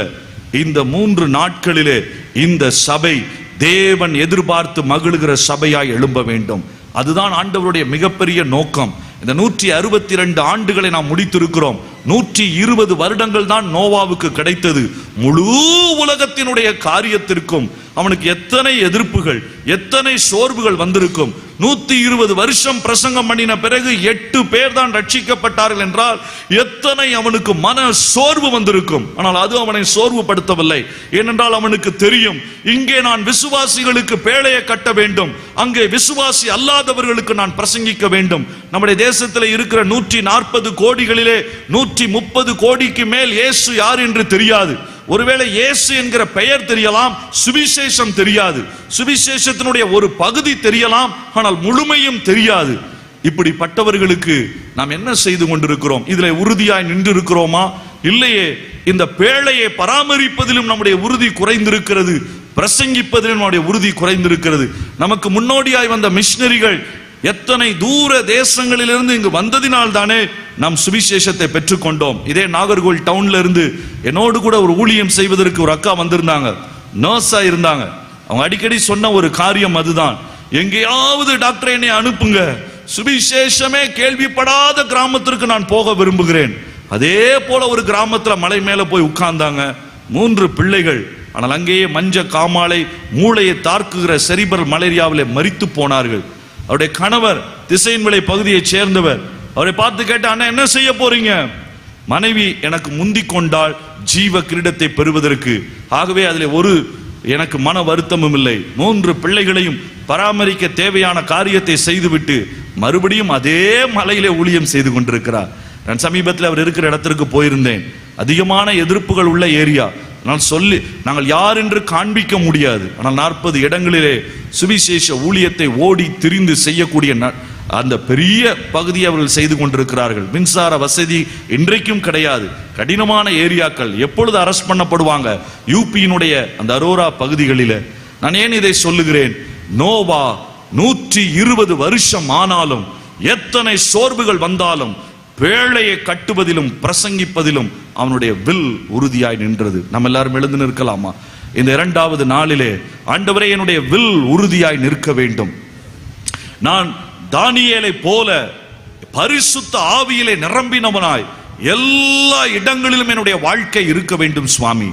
இந்த 3 நாட்களிலே இந்த சபை தேவன் எதிர்பார்த்து மகிழுகிற சபையாய் எழும்ப வேண்டும். அதுதான் ஆண்டவருடைய மிகப்பெரிய நோக்கம். இந்த 162 ஆண்டுகளை நாம் முடித்திருக்கிறோம். 120 வருடங்கள் தான் நோவாவுக்கு கிடைத்தது. முழு உலகத்தினுடைய காரியத்திற்கும் அவனுக்கு எத்தனை எதிர்ப்புகள், எத்தனை சோர்வுகள் வந்திருக்கும். 120 வருஷம் பிரசங்கம் பண்ணின பிறகு 8 பேர் தான் ரட்சிக்கப்பட்டார்கள் என்றால் எத்தனை அவனுக்கு மன சோர்வு வந்திருக்கும். ஆனால் அது அவனை சோர்வுபடுத்தவில்லை. ஏனென்றால் அவனுக்கு தெரியும், இங்கே நான் விசுவாசிகளுக்கு பேழையை கட்ட வேண்டும், அங்கே விசுவாசி அல்லாதவர்களுக்கு நான் பிரசங்கிக்க வேண்டும். நம்முடைய தேசத்தில் இருக்கிற 140 கோடிகளிலே 130 கோடிக்கு மேல் இயேசு யார் என்று தெரியாது. ஒருவேளை இயேசு என்கிற பெயர் தெரியலாம், சுவிசேஷம் தெரியாது. சுவிசேஷத்தினுடைய ஒரு பகுதி தெரியலாம், ஆனால் முழுமையும் தெரியாது. இப்படிப்பட்டவர்களுக்கு நாம் என்ன செய்து கொண்டிருக்கிறோம்? இதில் உறுதியாய் நின்று இருக்கிறோமா? இல்லையே. இந்த பேழையை பராமரிப்பதிலும் நம்முடைய உறுதி குறைந்திருக்கிறது, பிரசங்கிப்பதிலும் நம்முடைய உறுதி குறைந்திருக்கிறது. நமக்கு முன்னோடியாய் வந்த மிஷனரிகள் எத்தனை தூர தேசங்களிலிருந்து இங்கு வந்ததினால் தானே நாம் சுவிசேஷத்தை பெற்றுக்கொண்டோம். இதே நாகர்கோவில் டவுன்ல இருந்து என்னோடு கூட ஒரு ஊழியம் செய்வதற்கு ஒரு அக்கா வந்திருந்தாங்க, நர்ஸா இருந்தாங்க. அவங்க அடிக்கடி சொன்ன ஒரு காரியம் அதுதான், எங்கேயாவது டாக்டர் என்னை அனுப்புங்க, சுவிசேஷமே கேள்விப்படாத கிராமத்திற்கு நான் போக விரும்புகிறேன். அதே போல ஒரு கிராமத்துல மலை மேல போய் உட்கார்ந்தாங்க. 3 பிள்ளைகள். ஆனால் அங்கேயே மஞ்ச காமாலை, மூளையை தாக்குகிற செரிபரல் மலேரியாவிலே மரித்து போனார்கள். அவருடைய கணவர் திசையன்விளை பகுதியைச் சேர்ந்தவர். அவரை பார்த்து கேட்ட, அண்ணா என்ன செய்ய போறீங்க? மனைவி எனக்கு முந்திக் கொண்டால் ஜீவ கிரீடத்தை பெறுவதற்கு. ஆகவே அதில் ஒரு எனக்கு மன வருத்தமும் இல்லை. 3 பிள்ளைகளையும் பராமரிக்க தேவையான காரியத்தை செய்துவிட்டு மறுபடியும் அதே மலையிலே ஊழியம் செய்து கொண்டிருக்கிறார். நான் சமீபத்தில் அவர் இருக்கிற இடத்திற்கு போயிருந்தேன். அதிகமான எதிர்ப்புகள் உள்ள ஏரியா. நாங்கள் யார் என்று காண்பிக்க முடியாது. ஆனால் 40 இடங்களிலே சுவிசேஷ ஊழியத்தை ஓடி திரிந்து செய்யக்கூடிய அந்த பெரிய பகுதியை அவர்கள் செய்து கொண்டிருக்கிறார்கள். மின்சார வசதி இன்றைக்கும் கிடையாது. கடினமான ஏரியாக்கள். எப்பொழுது அரெஸ்ட் பண்ணப்படுவாங்க? யூபியினுடைய அந்த அரோரா பகுதிகளில். நான் ஏன் இதை சொல்லுகிறேன்? நோவா 120 வருஷம் ஆனாலும், எத்தனை சோர்வுகள் வந்தாலும், பேழையை கட்டுவதிலும் பிரசங்கிப்பதிலும் அவனுடைய வில் உறுதியாய் நின்றது. நம்ம எல்லாரும் எழுந்து நிற்கலாமா? இந்த 2வது நாளிலே, ஆண்டவரே என்னுடைய வில் உறுதியாய் நிற்க வேண்டும். நான் தானியேலை போல பரிசுத்த ஆவியிலே நிரம்பினவனாய் எல்லா இடங்களிலும் என்னுடைய வாழ்க்கை இருக்க வேண்டும் சுவாமி.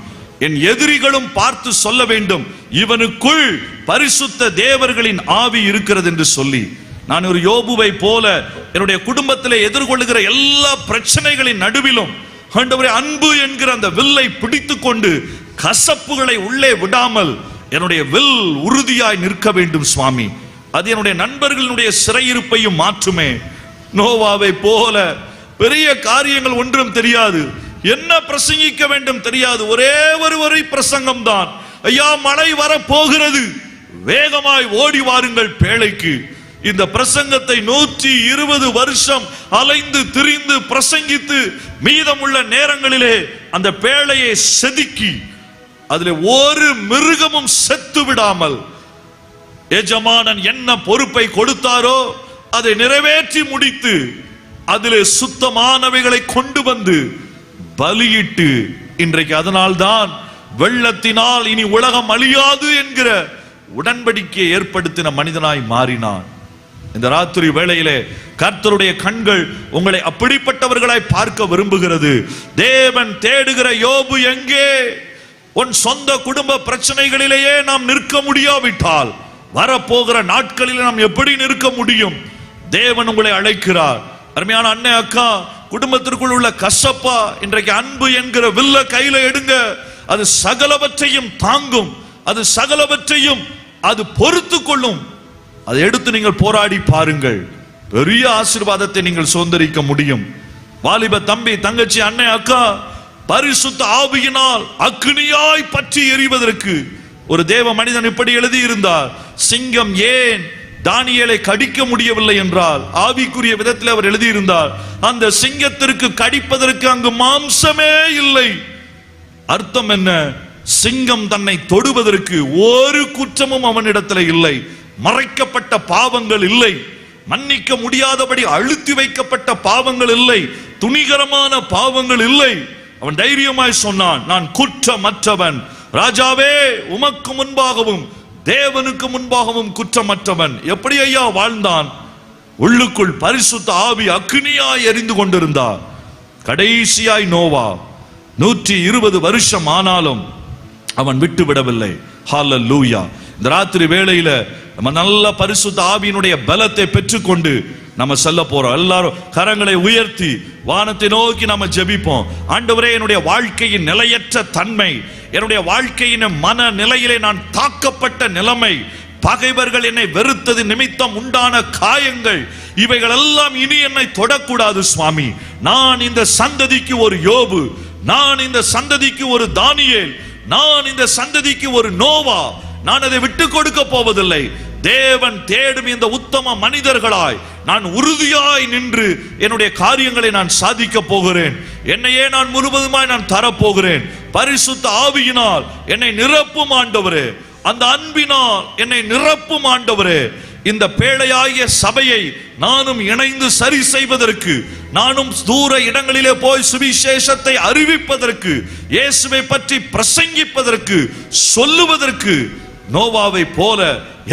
என் எதிரிகளும் பார்த்து சொல்ல வேண்டும், இவனுக்குள் பரிசுத்த தேவர்களின் ஆவி இருக்கிறது என்று சொல்லி. நான் ஒரு யோபுவை போல என்னுடைய குடும்பத்திலே எதிர்கொள்ளுகிற எல்லா பிரச்சனைகளின் நடுவிலும் ஆண்டவரே அன்பு என்கிற அந்த வில்லை பிடித்துக் கொண்டு கசப்புகளை உள்ளே விடாமல் என்னுடைய வில் உறுதியாய் நிற்க வேண்டும் சுவாமி. அது என்னுடைய நண்பர்களுடைய சிறையிருப்பையும் மாற்றுமே. நோவாவை போல பெரிய காரியங்கள் ஒன்றும் தெரியாது, என்ன பிரசங்கிக்க வேண்டும் தெரியாது, ஒரே ஒரு பிரசங்கம் தான். ஐயா, மழை வர போகிறது, வேகமாய் ஓடி வாருங்கள் பேழைக்கு. இந்த பிரசங்கத்தை 120 வருஷம் அலைந்து திரிந்து பிரசங்கித்து மீதமுள்ள நேரங்களிலே அந்த பேழையை செதுக்கி அதிலே ஒரு மிருகமும் செத்து விடாமல் எஜமானன் என்ன பொறுப்பை கொடுத்தாரோ அதை நிறைவேற்றி முடித்து அதிலே சுத்தமானவைகளை கொண்டு வந்து பலியிட்டு, இன்றைக்கு அதனால்தான் வெள்ளத்தினால் இனி உலகம் அழியாது என்கிற உடன்படிக்கையை ஏற்படுத்தின மனிதனாய் மாறினான். இந்த ராத்திரி வேளையிலே கர்த்தருடைய கண்கள் உங்களை அப்படிப்பட்டவர்களாய் பார்க்க விரும்புகிறது. தேவன் தேடுகிற யோபு எங்கே? உன் சொந்த குடும்ப பிரச்சனைகளிலேயே நாம் நிற்க முடியாவிட்டால் வரப்போகிற நாட்களில் நாம் எப்படி நிற்க முடியும்? தேவன் உங்களை அழைக்கிறார். அருமையான அண்ணே, அக்கா, குடும்பத்திற்குள் உள்ள கசப்பா, இன்றைக்கு அன்பு என்கிற வில்ல கையில எடுங்க. அது சகலவற்றையும் தாங்கும், அது சகலவற்றையும் அது பொறுத்து கொள்ளும். அதை எடுத்து நீங்கள் போராடி பாருங்கள், பெரிய ஆசீர்வாதத்தை நீங்கள் சுதந்திரிக்க முடியும். வாலிப தம்பி, தங்கச்சி, அண்ணே, அக்கா, பரிசுத்த ஆவியினால் அக்னியாய் பற்றி எரிவதற்கு ஒரு தேவ மனிதன் இப்படி எழுதி இருந்தார். சிங்கம் ஏன் தானியேலை கடிக்க முடியவில்லை என்றால் ஆவிக்குரிய விதத்தில் அவர் எழுதியிருந்தார், அந்த சிங்கத்திற்கு கடிப்பதற்கு அங்கு மாம்சமே இல்லை. அர்த்தம் என்ன? சிங்கம் தன்னை தொடுவதற்கு ஒரு குற்றமும் அவனிடத்தில் இல்லை, மறைக்கப்பட்ட பாவங்கள் இல்லை, மன்னிக்க முடியாதபடி அழுத்தி வைக்கப்பட்ட பாவங்கள் இல்லை, துணிகரமான பாவங்கள் இல்லை. அவன் தைரியமாய் சொன்னான், நான் குற்றமற்றவன், ராஜாவே உமக்கு முன்பாகவும் தேவனுக்கு முன்பாகவும் குற்றமற்றவன். எப்படி ஐயா வாழ்ந்தான்? உள்ளுக்குள் பரிசுத்த ஆவி அக்னியாய் எரிந்து கொண்டிருந்தார். கடைசியாய் நோவா 120 வருஷம் ஆனாலும் அவன் விட்டு விடவில்லை. ஹல்லேலூயா. இந்த ராத்திரி வேளையில நம்ம நல்ல பரிசுத்த ஆவியினுடைய பலத்தை பெற்றுக்கொண்டு நம்ம செல்ல போறோம். எல்லாரும் கரங்களை உயர்த்தி வானத்தை நோக்கி நம்ம ஜெபிப்போம். ஆண்டவரே, என்னுடைய வாழ்க்கையின் நிலையற்ற தன்மை, என்னுடைய வாழ்க்கையின் மன நிலையிலே நான் தாக்கப்பட்ட நிலைமை, பகைவர்கள் என்னை வெறுத்தது நிமித்தம் உண்டான காயங்கள், இவைகள் எல்லாம் இனி என்னை தொடக்கூடாது சுவாமி. நான் இந்த சந்ததிக்கு ஒரு யோபு, நான் இந்த சந்ததிக்கு ஒரு தானியேல், நான் இந்த சந்ததிக்கு ஒரு நோவா, நான் அதை விட்டு கொடுக்க போவதில்லை. தேவன் தேடும் இந்த உத்தம மனிதர்களாய் நான் உறுதியாய் நின்று என்னுடைய காரியங்களை நான் சாதிக்க போகிறேன். என்னையே நான் முழுவதுமாய் நான் தரப்போகிறேன். பரிசுத்த ஆவியினால் என்னை நிரப்பும் ஆண்டவரே, அந்த அன்பினால் என்னை நிரப்பும் ஆண்டவரே. இந்த பேழையாகிய சபையை நானும் இணைந்து சரி செய்வதற்கு, நானும் தூர இடங்களிலே போய் சுவிசேஷத்தை அறிவிப்பதற்கு, இயேசுவை பற்றி பிரசங்கிப்பதற்கு, சொல்லுவதற்கு நோவாவை போல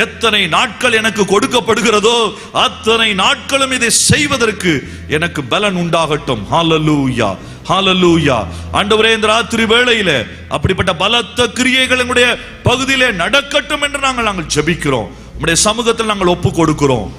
எத்தனை நாட்கள் எனக்கு கொடுக்கப்படுகிறதோ அத்தனை நாட்களும் இதை செய்வதற்கு எனக்கு பலன் உண்டாகட்டும். ஹல்லேலூயா, ஹல்லேலூயா. ஆண்டவரே, இந்த ராத்திரி வேளையில அப்படிப்பட்ட பலத்த கிரியைகள் எங்களுடைய பகுதியிலே நடக்கட்டும் என்று நாங்கள் ஜெபிக்கிறோம். உம்முடைய சமூகத்தில் நாங்கள் ஒப்பு கொடுக்கிறோம்.